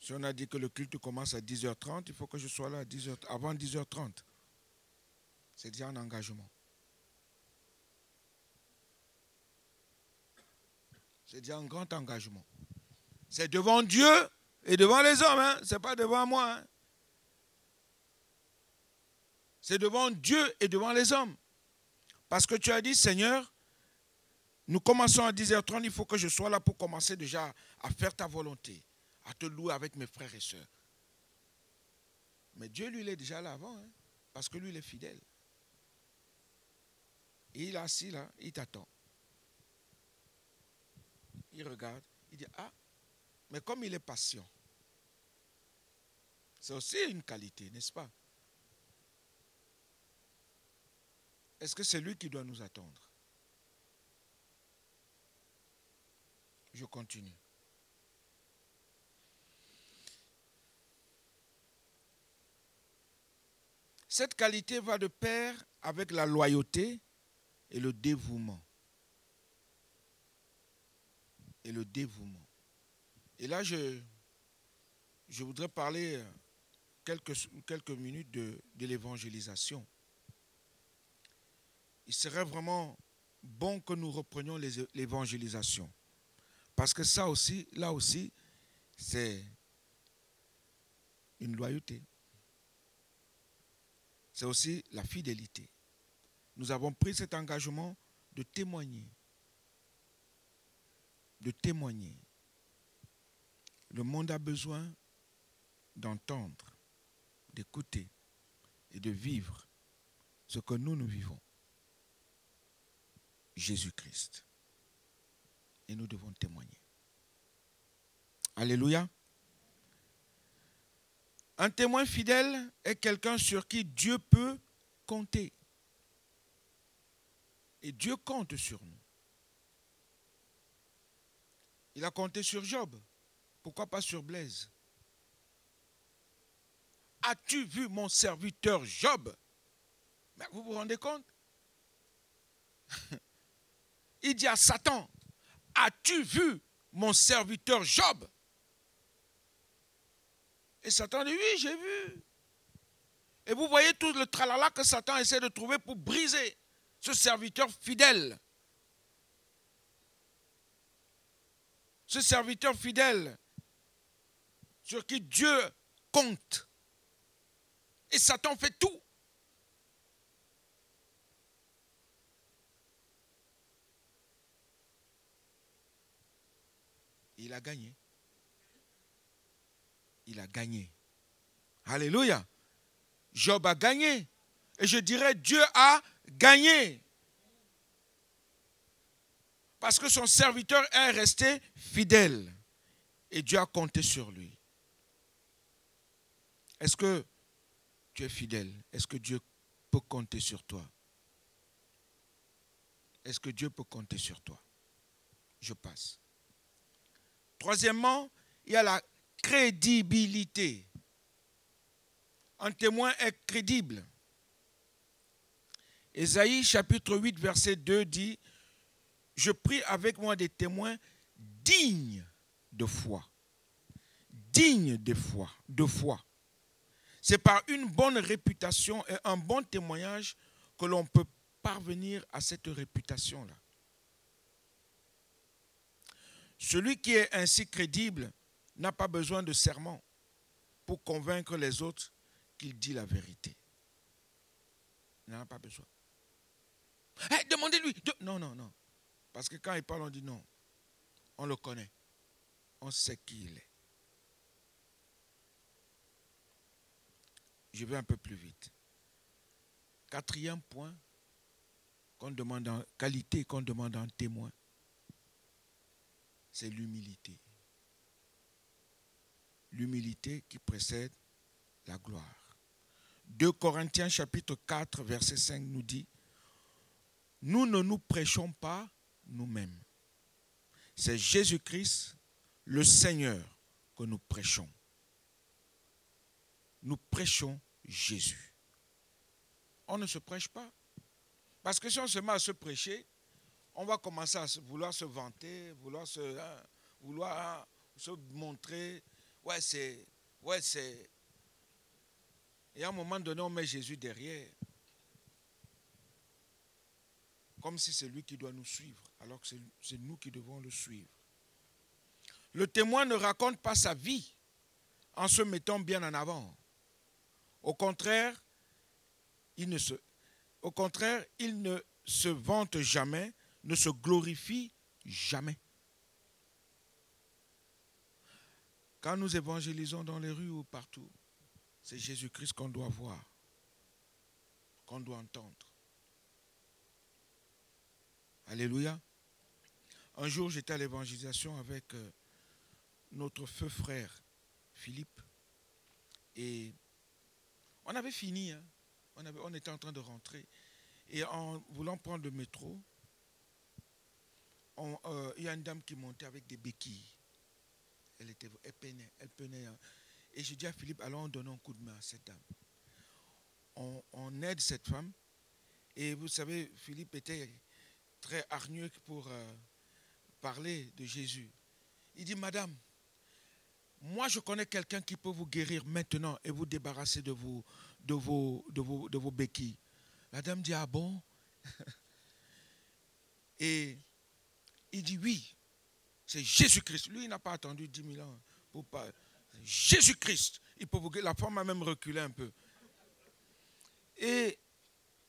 Si on a dit que le culte commence à 10h30, il faut que je sois là à avant 10h30. C'est déjà un engagement. C'est déjà un grand engagement. C'est devant Dieu et devant les hommes. Hein? Ce n'est pas devant moi. Hein? C'est devant Dieu et devant les hommes. Parce que tu as dit, Seigneur, nous commençons à 10h30, il faut que je sois là pour commencer déjà à faire ta volonté, à te louer avec mes frères et sœurs. Mais Dieu, lui, il est déjà là avant, hein, parce que lui, il est fidèle. Et il est assis là, il t'attend. Il regarde, il dit, ah, mais comme il est patient, c'est aussi une qualité, n'est-ce pas? Est-ce que c'est lui qui doit nous attendre? Je continue. Cette qualité va de pair avec la loyauté et le dévouement. Et le dévouement. Et là, je voudrais parler quelques minutes de l'évangélisation. Il serait vraiment bon que nous reprenions l'évangélisation. Parce que ça aussi, là aussi, c'est une loyauté. C'est aussi la fidélité. Nous avons pris cet engagement de témoigner. De témoigner. Le monde a besoin d'entendre, d'écouter et de vivre ce que nous vivons. Jésus-Christ. Et nous devons témoigner. Alléluia. Un témoin fidèle est quelqu'un sur qui Dieu peut compter. Et Dieu compte sur nous. Il a compté sur Job. Pourquoi pas sur Blaise? As-tu vu mon serviteur Job? Mais vous vous rendez compte? Il dit à Satan, as-tu vu mon serviteur Job? Et Satan dit, oui, j'ai vu. Et vous voyez tout le tralala que Satan essaie de trouver pour briser ce serviteur fidèle. Ce serviteur fidèle sur qui Dieu compte. Et Satan fait tout. Il a gagné. Il a gagné. Alléluia. Job a gagné. Et je dirais, Dieu a gagné. Parce que son serviteur est resté fidèle. Et Dieu a compté sur lui. Est-ce que tu es fidèle? Est-ce que Dieu peut compter sur toi? Est-ce que Dieu peut compter sur toi? Je passe. Troisièmement, il y a la crédibilité. Un témoin est crédible. Ésaïe chapitre 8 verset 2 dit, je prie avec moi des témoins dignes de foi. Dignes de foi. C'est par une bonne réputation et un bon témoignage que l'on peut parvenir à cette réputation-là. Celui qui est ainsi crédible n'a pas besoin de serment pour convaincre les autres qu'il dit la vérité. Il n'en a pas besoin. Hey, demandez-lui. Non. Parce que quand il parle, on dit non. On le connaît. On sait qui il est. Je vais un peu plus vite. Quatrième point qu'on demande en qualité, qu'on demande en témoin, c'est l'humilité. L'humilité qui précède la gloire. 2 Corinthiens chapitre 4 verset 5 nous dit, nous ne nous prêchons pas nous-mêmes. C'est Jésus-Christ, le Seigneur, que nous prêchons. Nous prêchons Jésus. On ne se prêche pas. Parce que si on se met à se prêcher, on va commencer à vouloir se vanter, vouloir se montrer. Et à un moment donné, on met Jésus derrière. Comme si c'est lui qui doit nous suivre, alors que c'est nous qui devons le suivre. Le témoin ne raconte pas sa vie en se mettant bien en avant. Au contraire, il ne se vante jamais, ne se glorifie jamais. Quand nous évangélisons dans les rues ou partout, c'est Jésus-Christ qu'on doit voir, qu'on doit entendre. Alléluia. Un jour, j'étais à l'évangélisation avec notre feu frère Philippe. Et on avait fini. Hein. On était en train de rentrer. Et en voulant prendre le métro, il y a une dame qui montait avec des béquilles. Elle peinait. Hein. Et je dis à Philippe, allons donner un coup de main à cette dame. On aide cette femme. Et vous savez, Philippe était très hargneux pour parler de Jésus. Il dit, madame, moi je connais quelqu'un qui peut vous guérir maintenant et vous débarrasser de vos béquilles. La dame dit, ah bon? Et il dit, oui, c'est Jésus-Christ. Lui, il n'a pas attendu 10 000 ans pour parler. Jésus-Christ, il peut vous guérir. La femme a même reculé un peu. Et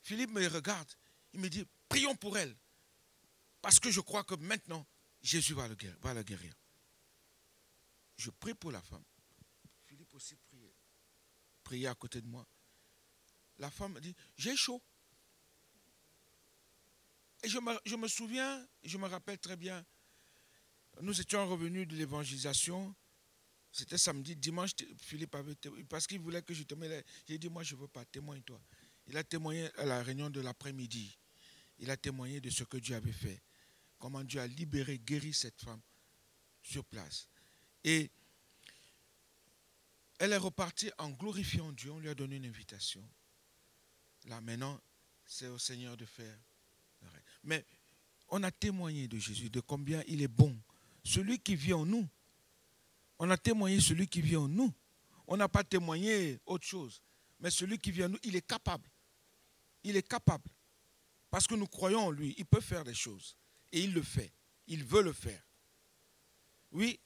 Philippe me regarde, il me dit, prions pour elle. Parce que je crois que maintenant, Jésus va la guérir. Je prie pour la femme. Philippe aussi priait à côté de moi. La femme dit, j'ai chaud. Et je me souviens, je me rappelle très bien, nous étions revenus de l'évangélisation. C'était samedi, dimanche, Philippe avait témoigné, parce qu'il voulait que je témoigne. J'ai dit, moi je ne veux pas, témoigne-toi. Il a témoigné à la réunion de l'après-midi. Il a témoigné de ce que Dieu avait fait. Comment Dieu a libéré, guéri cette femme sur place. Et elle est repartie en glorifiant Dieu. On lui a donné une invitation. Là, maintenant, c'est au Seigneur de faire. Mais on a témoigné de Jésus, de combien il est bon. Celui qui vit en nous. On a témoigné celui qui vit en nous. On n'a pas témoigné autre chose. Mais celui qui vit en nous, il est capable. Il est capable. Parce que nous croyons en lui. Il peut faire des choses. Et il le fait. Il veut le faire. Oui.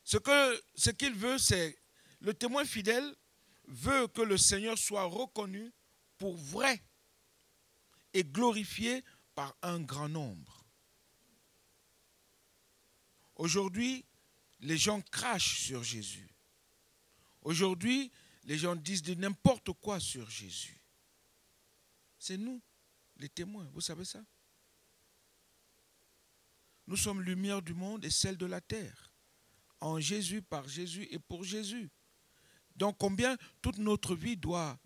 Ce qu'il veut, c'est... Le témoin fidèle veut que le Seigneur soit reconnu pour vrai et glorifié par un grand nombre. Aujourd'hui, les gens crachent sur Jésus. Aujourd'hui, les gens disent de n'importe quoi sur Jésus. C'est nous, les témoins, vous savez ça? Nous sommes lumière du monde et celle de la terre. En Jésus, par Jésus et pour Jésus. Donc combien toute notre vie doit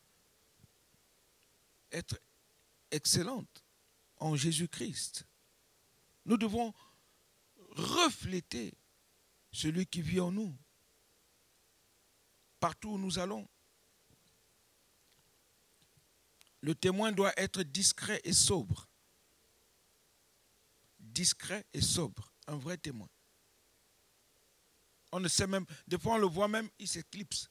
être excellente en Jésus-Christ. Nous devons refléter celui qui vit en nous. Partout où nous allons. Le témoin doit être discret et sobre. Discret et sobre. Un vrai témoin. On ne sait même, des fois on le voit même, il s'éclipse.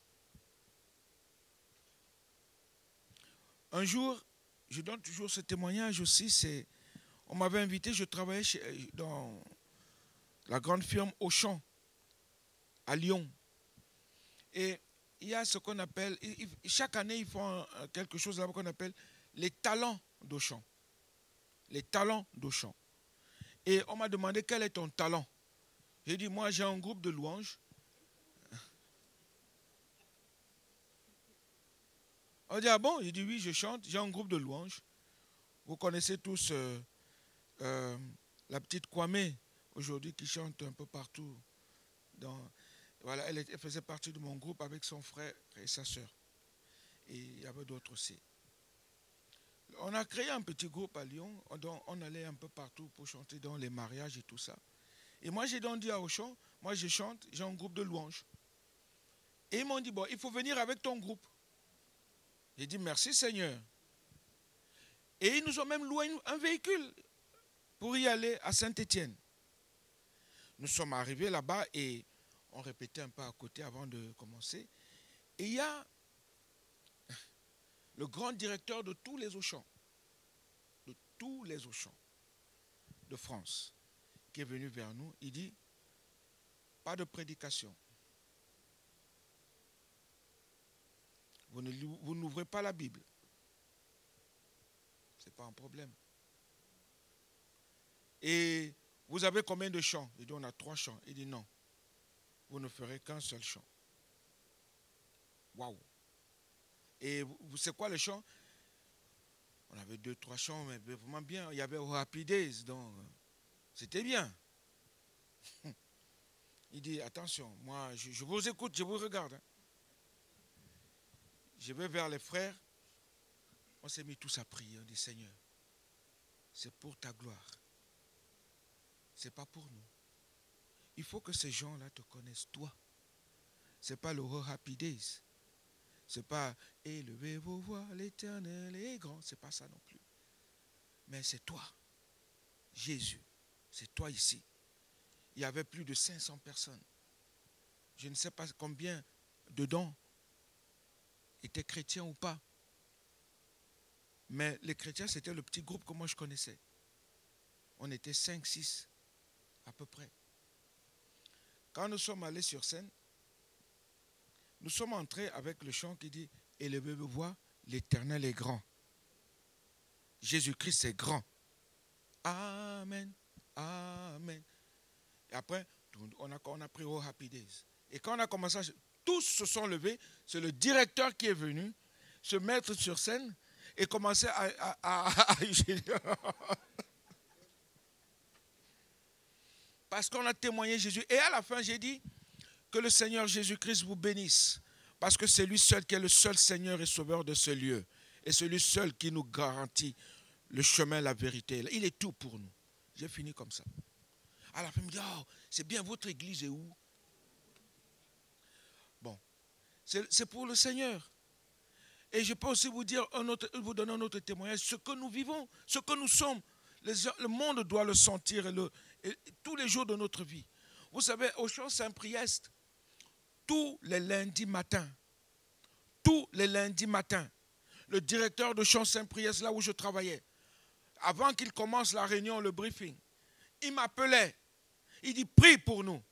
Un jour, je donne toujours ce témoignage aussi, on m'avait invité, je travaillais dans la grande firme Auchan, à Lyon. Et il y a ce qu'on appelle, chaque année ils font quelque chose là-bas qu'on appelle les talents d'Auchan. Les talents d'Auchan. Et on m'a demandé quel est ton talent. J'ai dit, moi j'ai un groupe de louanges. On dit, ah bon? J'ai dit, oui, je chante, j'ai un groupe de louanges. Vous connaissez tous la petite Kwame, aujourd'hui, qui chante un peu partout. Voilà, elle faisait partie de mon groupe avec son frère et sa soeur. Et il y avait d'autres aussi. On a créé un petit groupe à Lyon, on allait un peu partout pour chanter dans les mariages et tout ça. Et moi, j'ai donc dit à Auchan, moi je chante, j'ai un groupe de louanges. Et ils m'ont dit, bon, il faut venir avec ton groupe. J'ai dit, merci Seigneur. Et ils nous ont même loué un véhicule pour y aller à Saint-Étienne. Nous sommes arrivés là-bas et on répétait un peu à côté avant de commencer. Et il y a le grand directeur de tous les Auchans, de France, qui est venu vers nous. Il dit, pas de prédication. Vous n'ouvrez pas la Bible. Ce n'est pas un problème. Et vous avez combien de chants? Il dit, on a 3 chants. Il dit, non. Vous ne ferez qu'un seul chant. Waouh! Et c'est quoi le chant? On avait 2-3 chants, mais vraiment bien. Il y avait Happy Days, donc c'était bien. Il dit, attention, moi, je vous écoute, je vous regarde. Hein. Je vais vers les frères. On s'est mis tous à prier. On dit, Seigneur, c'est pour ta gloire. Ce n'est pas pour nous. Il faut que ces gens-là te connaissent, toi. Ce n'est pas le Happy Days. Ce n'est pas élevez vos voix, l'Éternel est grand. Ce n'est pas ça non plus. Mais c'est toi, Jésus. C'est toi ici. Il y avait plus de 500 personnes. Je ne sais pas combien dedans étaient chrétiens ou pas. Mais les chrétiens, c'était le petit groupe que moi je connaissais. On était 5-6 à peu près. Quand nous sommes allés sur scène, nous sommes entrés avec le chant qui dit « Élevez vos voix, l'Éternel est grand. Jésus-Christ est grand. Amen, Amen. » Et après, on a pris « Oh Happy Days ». Et quand on a commencé, tous se sont levés. C'est le directeur qui est venu se mettre sur scène et commencer à parce qu'on a témoigné Jésus. Et à la fin, j'ai dit que le Seigneur Jésus-Christ vous bénisse. Parce que c'est lui seul qui est le seul Seigneur et Sauveur de ce lieu. Et c'est lui seul qui nous garantit le chemin, la vérité. Il est tout pour nous. J'ai fini comme ça. À la fin, il me dit, oh, c'est bien, votre église est où? Bon, c'est pour le Seigneur. Et je peux aussi vous dire, vous donner un autre témoignage. Ce que nous vivons, ce que nous sommes, le monde doit le sentir et tous les jours de notre vie. Vous savez, au Champ Saint-Priest, tous les lundis matins, le directeur de Champ Saint-Priest, là où je travaillais, avant qu'il commence la réunion, le briefing, il m'appelait. Il dit, prie pour nous,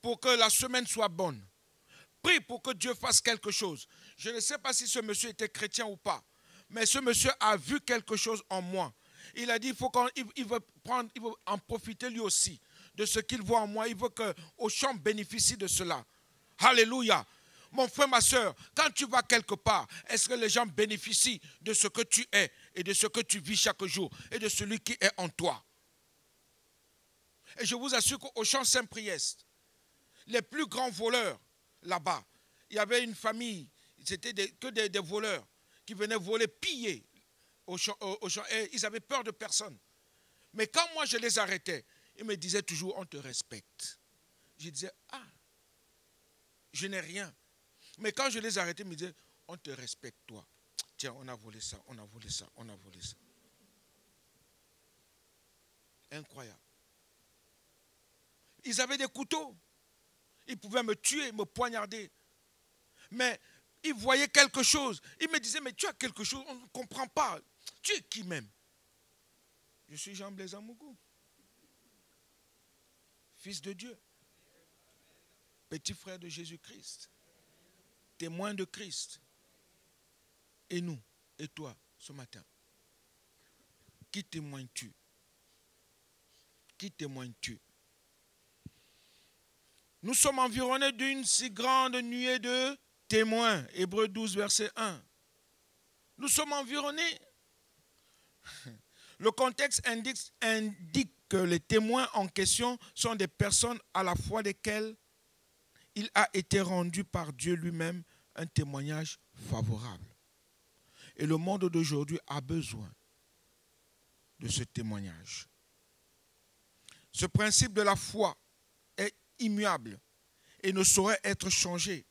pour que la semaine soit bonne. Prie pour que Dieu fasse quelque chose. Je ne sais pas si ce monsieur était chrétien ou pas, mais ce monsieur a vu quelque chose en moi. Il a dit, il veut en profiter lui aussi de ce qu'il voit en moi. Il veut qu'au Champ bénéficie de cela. Alléluia. Mon frère, ma soeur, quand tu vas quelque part, est-ce que les gens bénéficient de ce que tu es et de ce que tu vis chaque jour et de celui qui est en toi? Et je vous assure qu'au Champ Saint-Priest, les plus grands voleurs là-bas, il y avait une famille, c'était que des voleurs qui venaient voler, piller au champ, et ils avaient peur de personne. Mais quand moi je les arrêtais, ils me disaient toujours, on te respecte. Je disais, ah, je n'ai rien. Mais quand je les arrêtais, ils me disaient, on te respecte toi. Tiens, on a volé ça, on a volé ça, on a volé ça. Incroyable. Ils avaient des couteaux. Ils pouvaient me tuer, me poignarder. Mais ils voyaient quelque chose. Ils me disaient, mais tu as quelque chose, on ne comprend pas. Tu es qui même? Je suis Jean-Blaise Amougou. Fils de Dieu. Petit frère de Jésus-Christ. Témoin de Christ. Et nous, et toi, ce matin, qui témoignes-tu? Qui témoignes-tu? Nous sommes environnés d'une si grande nuée de témoins. Hébreux 12, verset 1. Nous sommes environnés. Le contexte indique que les témoins en question sont des personnes à la foi desquelles il a été rendu par Dieu lui-même un témoignage favorable. Et le monde d'aujourd'hui a besoin de ce témoignage. Ce principe de la foi est immuable et ne saurait être changé.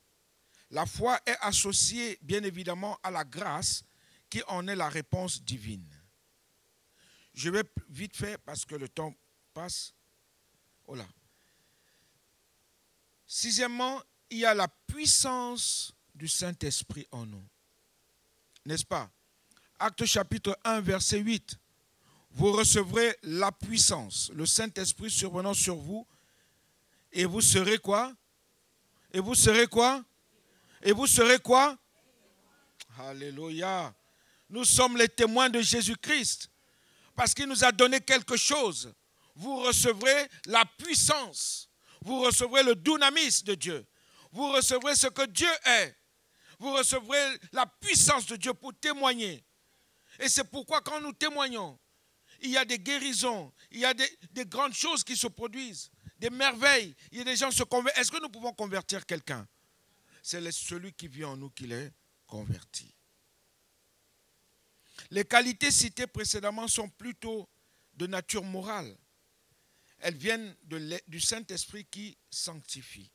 La foi est associée bien évidemment à la grâce qui en est la réponse divine. Je vais vite faire parce que le temps passe. Oh là. Sixièmement, il y a la puissance du Saint-Esprit en nous. N'est-ce pas? Actes chapitre 1, verset 8. Vous recevrez la puissance, le Saint-Esprit survenant sur vous, et vous serez quoi? Et vous serez quoi? Et vous serez quoi? Alléluia. Nous sommes les témoins de Jésus-Christ parce qu'il nous a donné quelque chose. Vous recevrez la puissance. Vous recevrez le dunamis de Dieu. Vous recevrez ce que Dieu est. Vous recevrez la puissance de Dieu pour témoigner. Et c'est pourquoi quand nous témoignons, il y a des guérisons, il y a des grandes choses qui se produisent, des merveilles, il y a des gens qui se convertissent. Est-ce que nous pouvons convertir quelqu'un? C'est celui qui vit en nous qui l'est converti. Les qualités citées précédemment sont plutôt de nature morale. Elles viennent du Saint-Esprit qui sanctifie.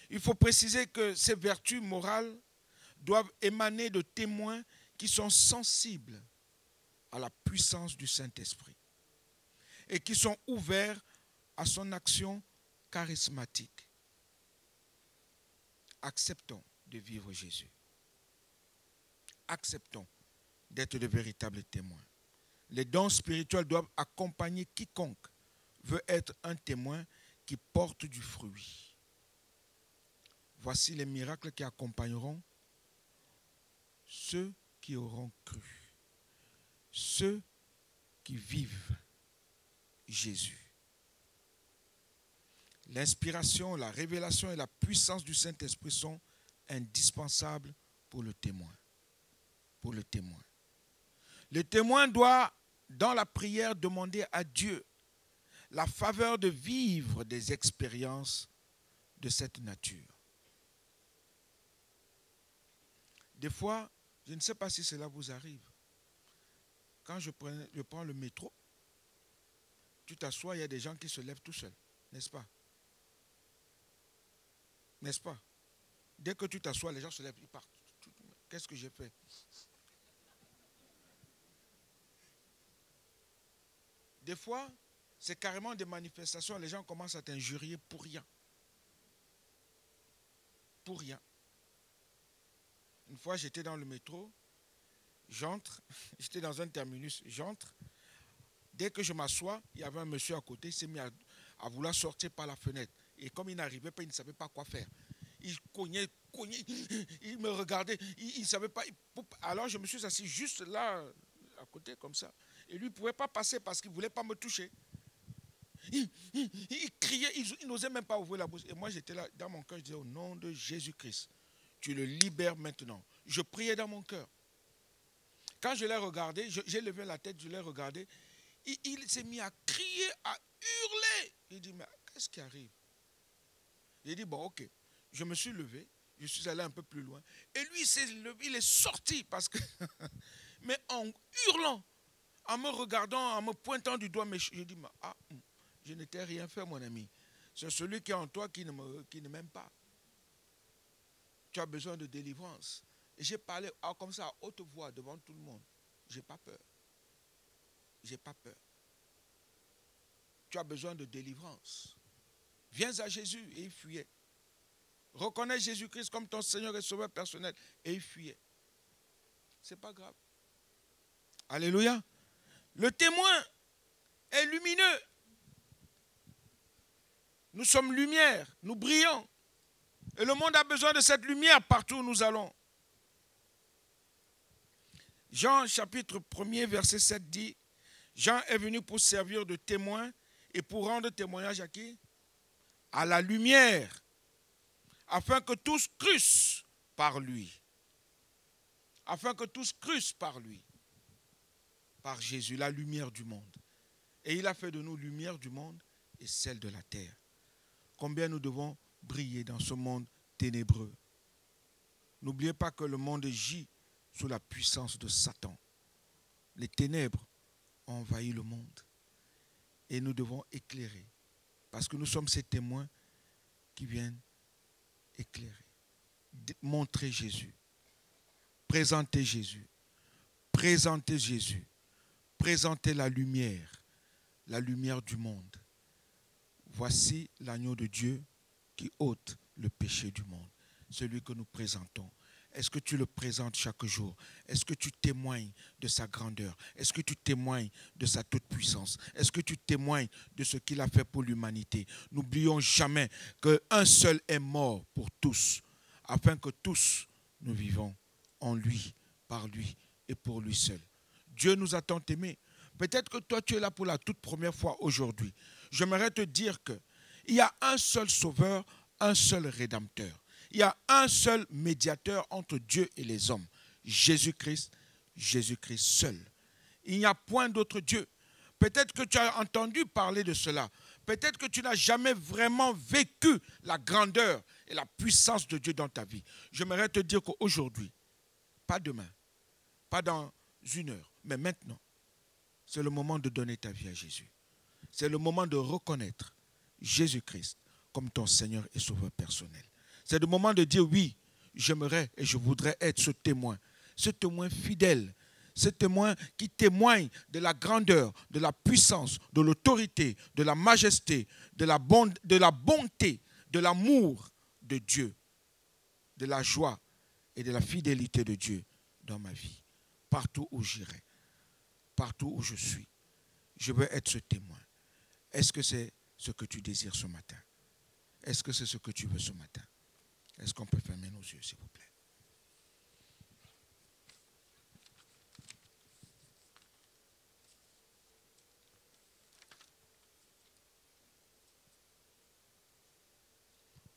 Il faut préciser que ces vertus morales doivent émaner de témoins qui sont sensibles à la puissance du Saint-Esprit et qui sont ouverts à son action charismatique. Acceptons de vivre Jésus. Acceptons d'être de véritables témoins. Les dons spirituels doivent accompagner quiconque veut être un témoin qui porte du fruit. Voici les miracles qui accompagneront ceux qui auront cru, ceux qui vivent Jésus. L'inspiration, la révélation et la puissance du Saint-Esprit sont indispensables pour le témoin. Pour le témoin. Le témoin doit, dans la prière, demander à Dieu la faveur de vivre des expériences de cette nature. Des fois, je ne sais pas si cela vous arrive, quand je prends le métro, tu t'assois, il y a des gens qui se lèvent tout seuls, n'est-ce pas? N'est-ce pas? Dès que tu t'assois, les gens se lèvent, ils partent. Qu'est-ce que j'ai fait? Des fois, c'est carrément des manifestations, les gens commencent à t'injurier pour rien. Pour rien. Une fois, j'étais dans le métro, j'entre, j'étais dans un terminus, j'entre. Dès que je m'assois, il y avait un monsieur à côté, il s'est mis à vouloir sortir par la fenêtre. Et comme il n'arrivait pas, il ne savait pas quoi faire. Il cognait, il me regardait, il ne savait pas. Alors je me suis assis juste là, à côté, comme ça. Et lui ne pouvait pas passer parce qu'il ne voulait pas me toucher. Il criait, il n'osait même pas ouvrir la bouche. Et moi j'étais là, dans mon cœur, je disais au nom de Jésus-Christ, tu le libères maintenant. Je priais dans mon cœur. Quand je l'ai regardé, j'ai levé la tête, je l'ai regardé. Il s'est mis à crier, à hurler. Il dit, mais qu'est-ce qui arrive? J'ai dit, bon, ok. Je me suis levé, je suis allé un peu plus loin. Et lui, il est sorti parce que, mais en hurlant, en me regardant, en me pointant du doigt, mais je dis, ah, je n'étais rien fait, mon ami. C'est celui qui est en toi qui ne m'aime pas. Tu as besoin de délivrance. Et j'ai parlé comme ça à haute voix devant tout le monde. Je n'ai pas peur. Je n'ai pas peur. Tu as besoin de délivrance. Viens à Jésus et il fuyait. Reconnais Jésus-Christ comme ton Seigneur et Sauveur personnel et il fuyait. Ce n'est pas grave. Alléluia. Le témoin est lumineux. Nous sommes lumière, nous brillons. Et le monde a besoin de cette lumière partout où nous allons. Jean chapitre 1er verset 7 dit, Jean est venu pour servir de témoin et pour rendre témoignage à qui? À la lumière, afin que tous crussent par lui. Afin que tous crussent par lui. Par Jésus, la lumière du monde. Et il a fait de nous lumière du monde et celle de la terre. Combien nous devons briller dans ce monde ténébreux. N'oubliez pas que le monde gît sous la puissance de Satan. Les ténèbres ont envahi le monde. Et nous devons éclairer. Parce que nous sommes ces témoins qui viennent éclairer. Montrer Jésus. Présenter Jésus. Présenter Jésus. Présenter la lumière du monde. Voici l'agneau de Dieu qui ôte le péché du monde. Celui que nous présentons. Est-ce que tu le présentes chaque jour? Est-ce que tu témoignes de sa grandeur? Est-ce que tu témoignes de sa toute-puissance? Est-ce que tu témoignes de ce qu'il a fait pour l'humanité? N'oublions jamais qu'un seul est mort pour tous, afin que tous nous vivons en lui, par lui et pour lui seul. Dieu nous a tant aimés. Peut-être que toi, tu es là pour la toute première fois aujourd'hui. J'aimerais te dire qu'il y a un seul sauveur, un seul rédempteur. Il y a un seul médiateur entre Dieu et les hommes. Jésus-Christ, Jésus-Christ seul. Il n'y a point d'autre Dieu. Peut-être que tu as entendu parler de cela. Peut-être que tu n'as jamais vraiment vécu la grandeur et la puissance de Dieu dans ta vie. J'aimerais te dire qu'aujourd'hui, pas demain, pas dans une heure, mais maintenant, c'est le moment de donner ta vie à Jésus. C'est le moment de reconnaître Jésus-Christ comme ton Seigneur et Sauveur personnel. C'est le moment de dire oui, j'aimerais et je voudrais être ce témoin fidèle, ce témoin qui témoigne de la grandeur, de la puissance, de l'autorité, de la majesté, de la bonté, de l'amour de Dieu, de la joie et de la fidélité de Dieu dans ma vie. Partout où j'irai, partout où je suis, je veux être ce témoin. Est-ce que c'est ce que tu désires ce matin? Est-ce que c'est ce que tu veux ce matin? Est-ce qu'on peut fermer nos yeux, s'il vous plaît?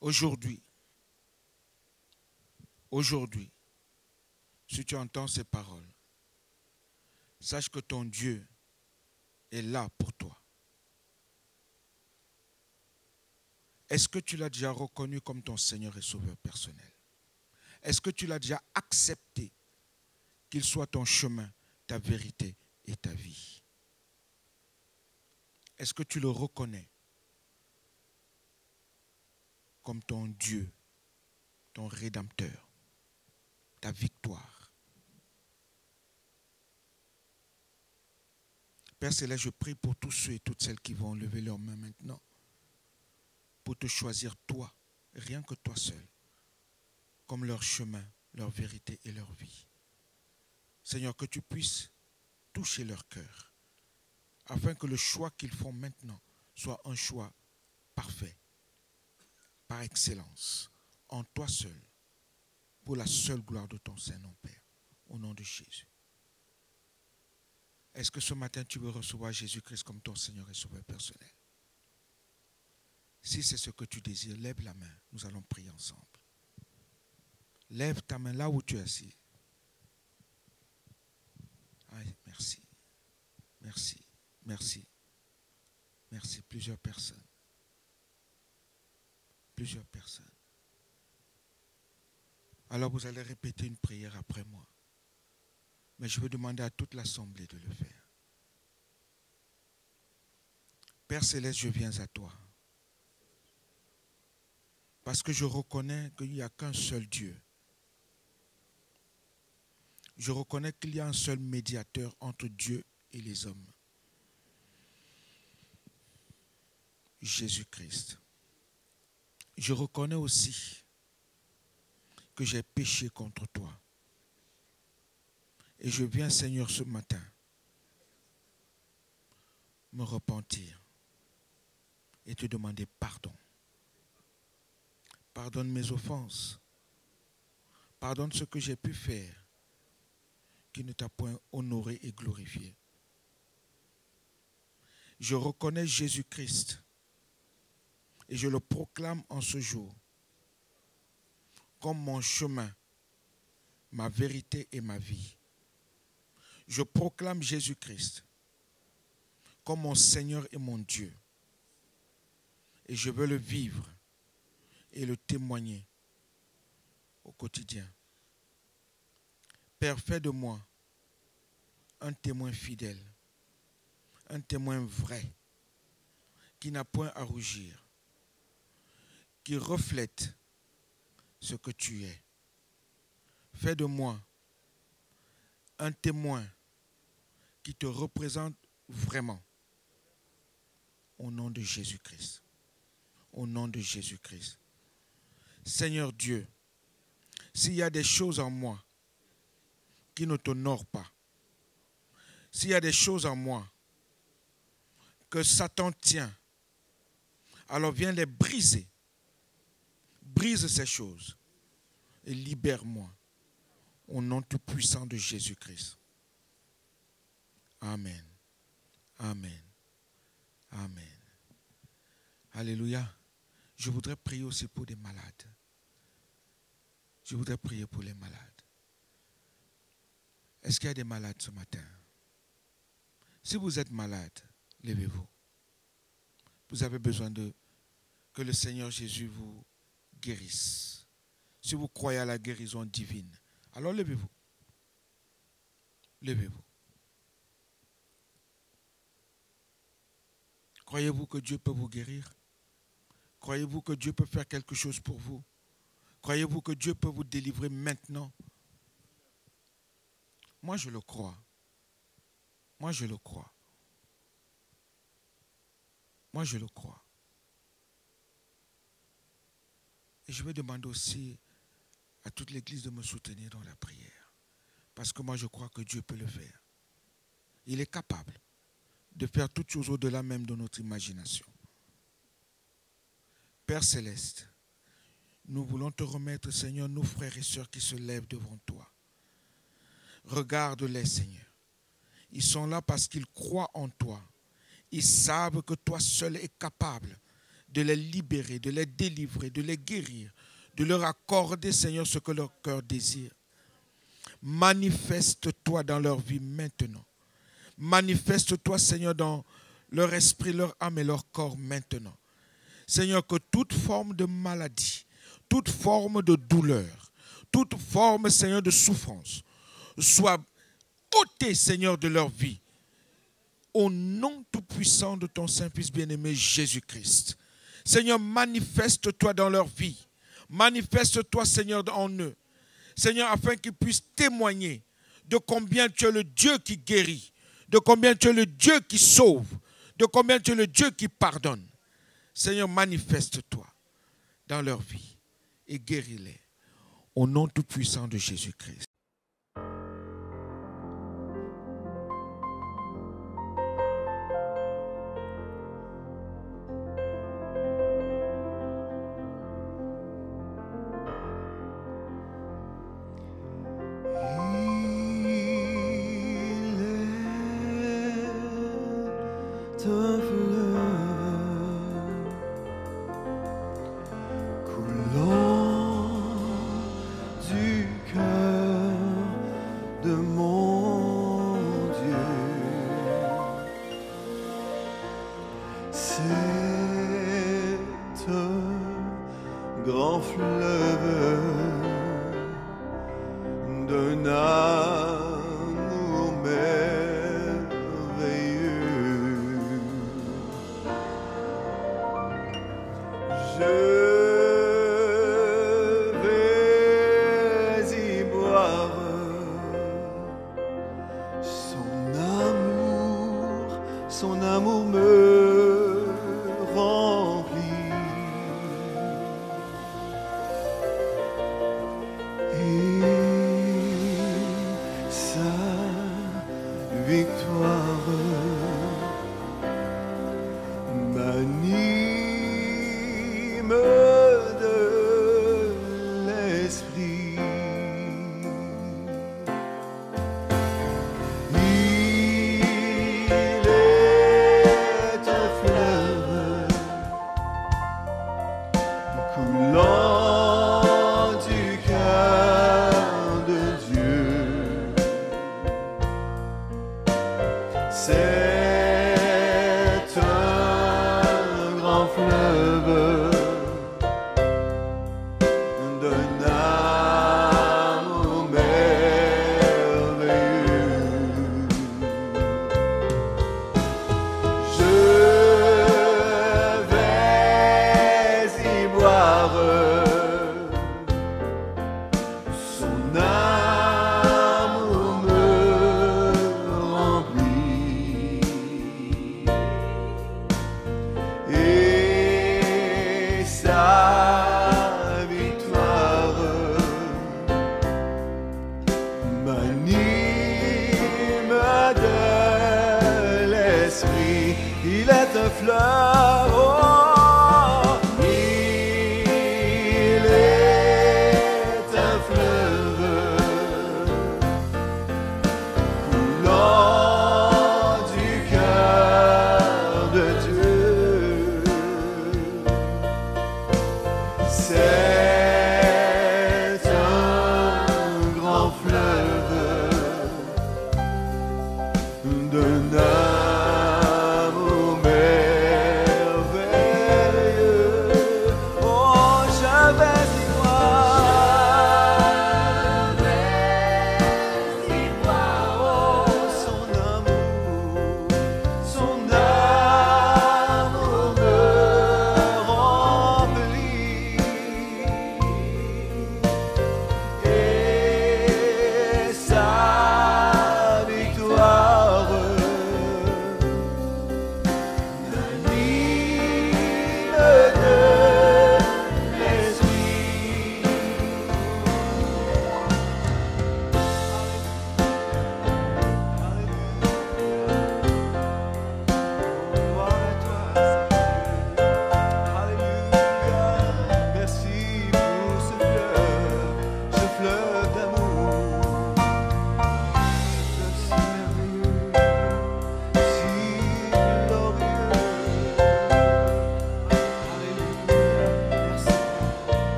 Aujourd'hui, si tu entends ces paroles, sache que ton Dieu est là pour toi. Est-ce que tu l'as déjà reconnu comme ton Seigneur et Sauveur personnel? Est-ce que tu l'as déjà accepté qu'il soit ton chemin, ta vérité et ta vie. Est-ce que tu le reconnais comme ton Dieu, ton Rédempteur, ta victoire? Père Céleste, je prie pour tous ceux et toutes celles qui vont lever leurs mains maintenant pour te choisir toi, rien que toi seul, comme leur chemin, leur vérité et leur vie. Seigneur, que tu puisses toucher leur cœur, afin que le choix qu'ils font maintenant soit un choix parfait, par excellence, en toi seul, pour la seule gloire de ton Saint-Nom, Père, au nom de Jésus. Est-ce que ce matin tu veux recevoir Jésus-Christ comme ton Seigneur et Sauveur personnel? Si c'est ce que tu désires, lève la main, nous allons prier ensemble. Lève ta main là où tu es assis. Ah, merci, merci, merci, merci. Plusieurs personnes. Plusieurs personnes. Alors vous allez répéter une prière après moi. Mais je vais demander à toute l'assemblée de le faire. Père Céleste, je viens à toi. Parce que je reconnais qu'il n'y a qu'un seul Dieu. Je reconnais qu'il y a un seul médiateur entre Dieu et les hommes. Jésus-Christ. Je reconnais aussi que j'ai péché contre toi. Et je viens, Seigneur, ce matin, me repentir et te demander pardon. Pardonne mes offenses. Pardonne ce que j'ai pu faire qui ne t'a point honoré et glorifié. Je reconnais Jésus-Christ et je le proclame en ce jour comme mon chemin, ma vérité et ma vie. Je proclame Jésus-Christ comme mon Seigneur et mon Dieu. Et je veux le vivre et le témoigner au quotidien. Père, fais de moi un témoin fidèle, un témoin vrai, qui n'a point à rougir, qui reflète ce que tu es. Fais de moi un témoin qui te représente vraiment. Au nom de Jésus-Christ. Au nom de Jésus-Christ. Seigneur Dieu, s'il y a des choses en moi qui ne t'honorent pas, s'il y a des choses en moi que Satan tient, alors viens les briser. Brise ces choses et libère-moi au nom tout puissant de Jésus-Christ. Amen. Amen. Amen. Alléluia. Je voudrais prier aussi pour des malades. Je voudrais prier pour les malades. Est-ce qu'il y a des malades ce matin? Si vous êtes malade, levez-vous. Vous avez besoin que le Seigneur Jésus vous guérisse. Si vous croyez à la guérison divine, alors levez-vous. Levez-vous. Croyez-vous que Dieu peut vous guérir? Croyez-vous que Dieu peut faire quelque chose pour vous? Croyez-vous que Dieu peut vous délivrer maintenant? Moi, je le crois. Moi, je le crois. Moi, je le crois. Et je vais demander aussi à toute l'Église de me soutenir dans la prière. Parce que moi, je crois que Dieu peut le faire. Il est capable de faire toutes choses au-delà même de notre imagination. Père Céleste, nous voulons te remettre, Seigneur, nos frères et sœurs qui se lèvent devant toi. Regarde-les, Seigneur. Ils sont là parce qu'ils croient en toi. Ils savent que toi seul es capable de les libérer, de les délivrer, de les guérir, de leur accorder, Seigneur, ce que leur cœur désire. Manifeste-toi dans leur vie maintenant. Manifeste-toi, Seigneur, dans leur esprit, leur âme et leur corps maintenant. Seigneur, que toute forme de maladie, toute forme de douleur, toute forme, Seigneur, de souffrance soit ôtée, Seigneur, de leur vie au nom tout-puissant de ton Saint-Fils bien-aimé Jésus-Christ. Seigneur, manifeste-toi dans leur vie. Manifeste-toi, Seigneur, en eux. Seigneur, afin qu'ils puissent témoigner de combien tu es le Dieu qui guérit, de combien tu es le Dieu qui sauve, de combien tu es le Dieu qui pardonne. Seigneur, manifeste-toi dans leur vie et guéris-les. Au nom tout-puissant de Jésus-Christ. d'un amour merveilleux.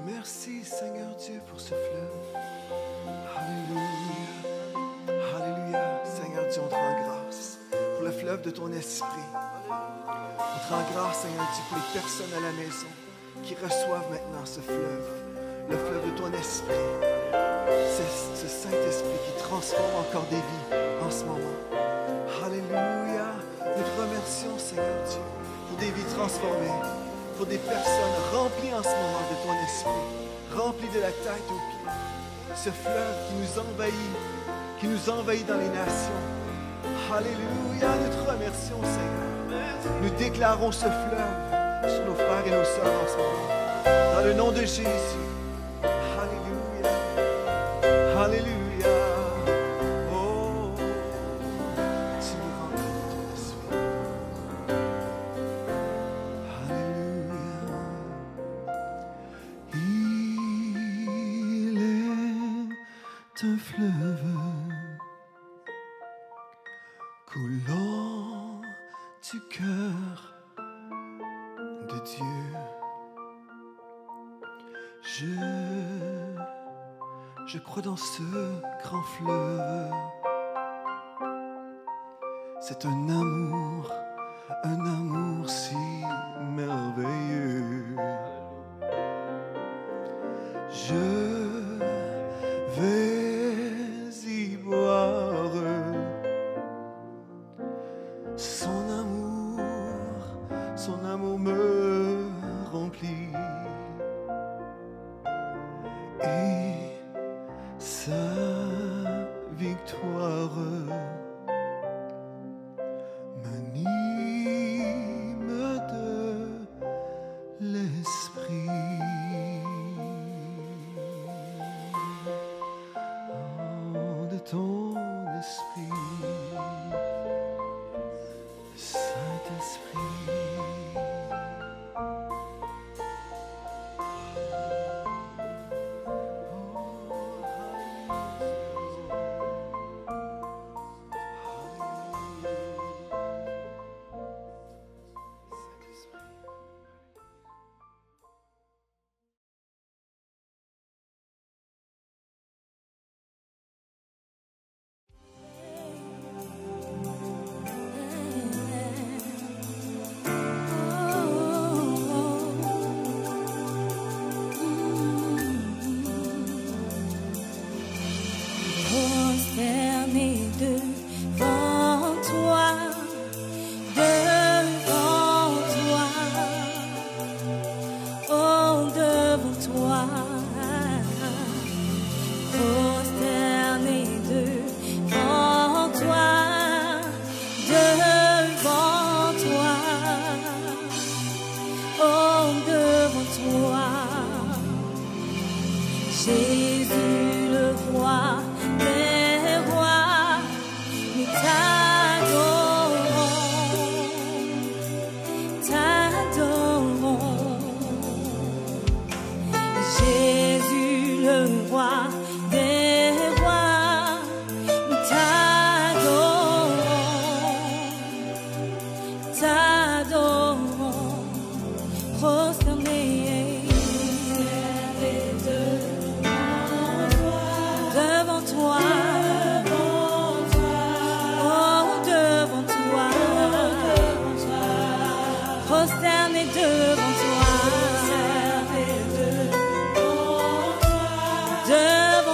Merci Seigneur Dieu pour ce fleuve. Alléluia. Alléluia. Seigneur Dieu, on te rend grâce pour le fleuve de ton esprit. On te rend grâce Seigneur Dieu pour les personnes à la maison qui reçoivent maintenant ce fleuve. Le fleuve de ton esprit. C'est ce Saint-Esprit qui transforme encore des vies en ce moment. Alléluia. Nous te remercions Seigneur Dieu pour des vies transformées. Pour des personnes remplies en ce moment de ton esprit, remplies de la tête aux pieds. Ce fleuve qui nous envahit dans les nations. Alléluia, nous te remercions, Seigneur. Nous déclarons ce fleuve sur nos frères et nos sœurs en ce moment. Dans le nom de Jésus. Alléluia. Alléluia. Un fleuve coulant du cœur de Dieu. Je crois dans ce grand fleuve. C'est un amour si merveilleux. Je vais boire son amour me remplit et sa victoire m'anime de l'esprit. Ton esprit, Saint-Esprit. Jésus le roi des rois, nous t'adorons. Jésus le roi des rois, nous t'adorons, prosternés. Devant toi, oh devant toi, prosterné devant toi, devant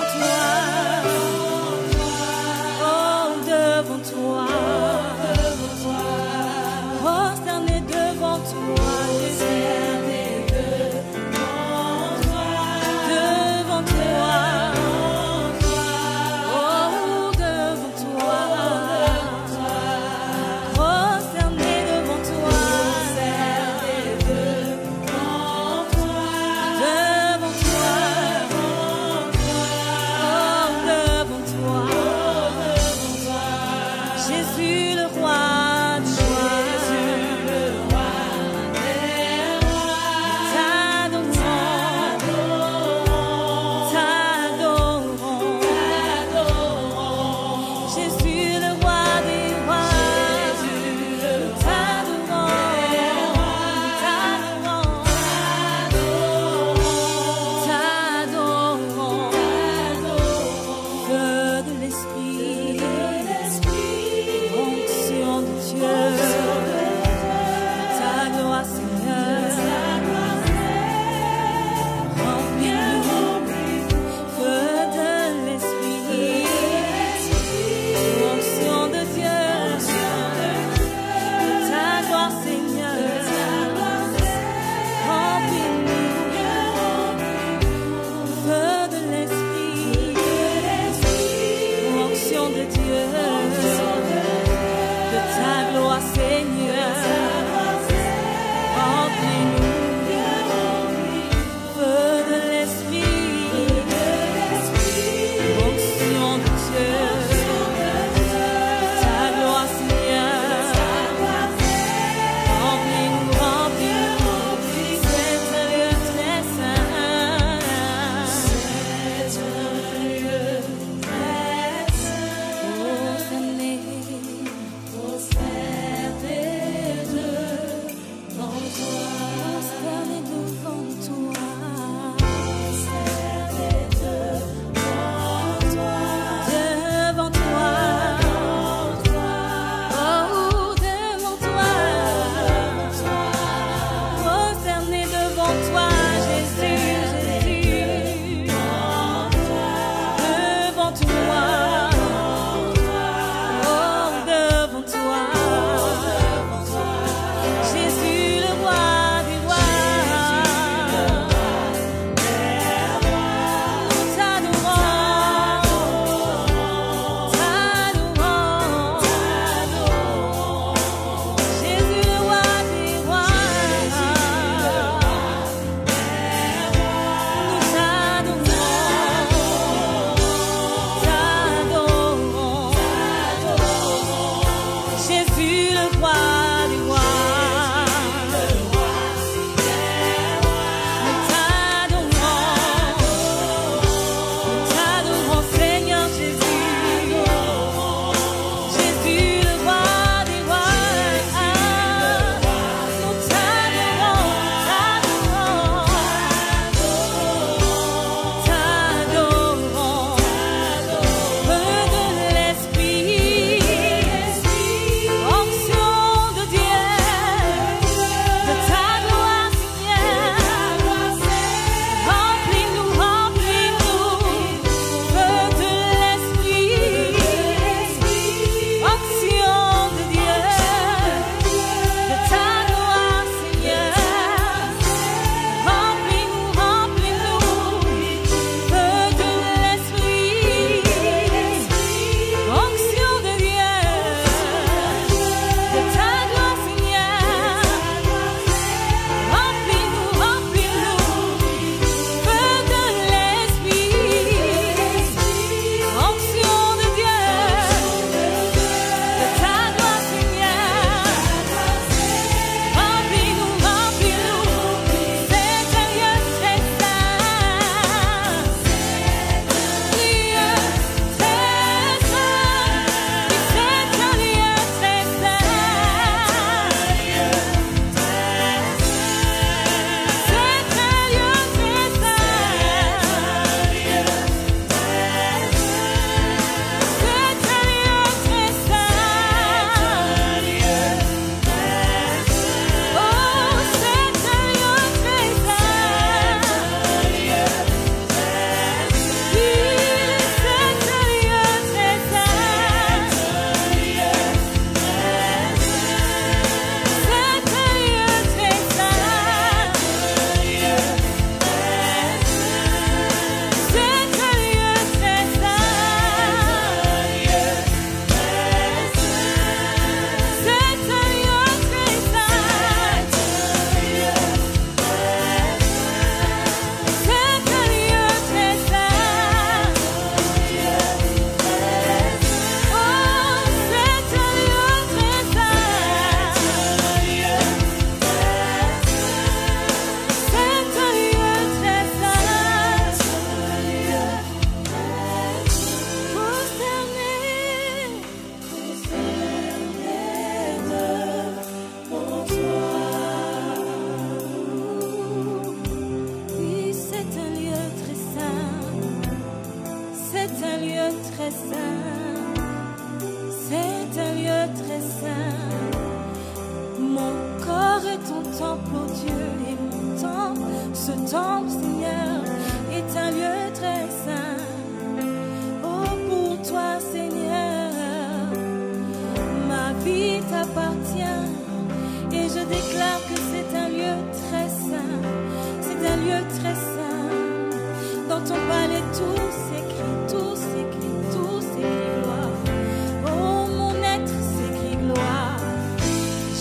temple, Seigneur, est un lieu très saint. Oh, pour toi, Seigneur, ma vie t'appartient. Et je déclare que c'est un lieu très saint. C'est un lieu très saint. Dans ton palais, tout s'écrit, tout s'écrit, tout s'écrit gloire. Oh, mon être s'écrit gloire.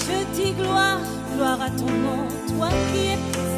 Je dis gloire, gloire à ton nom, toi qui es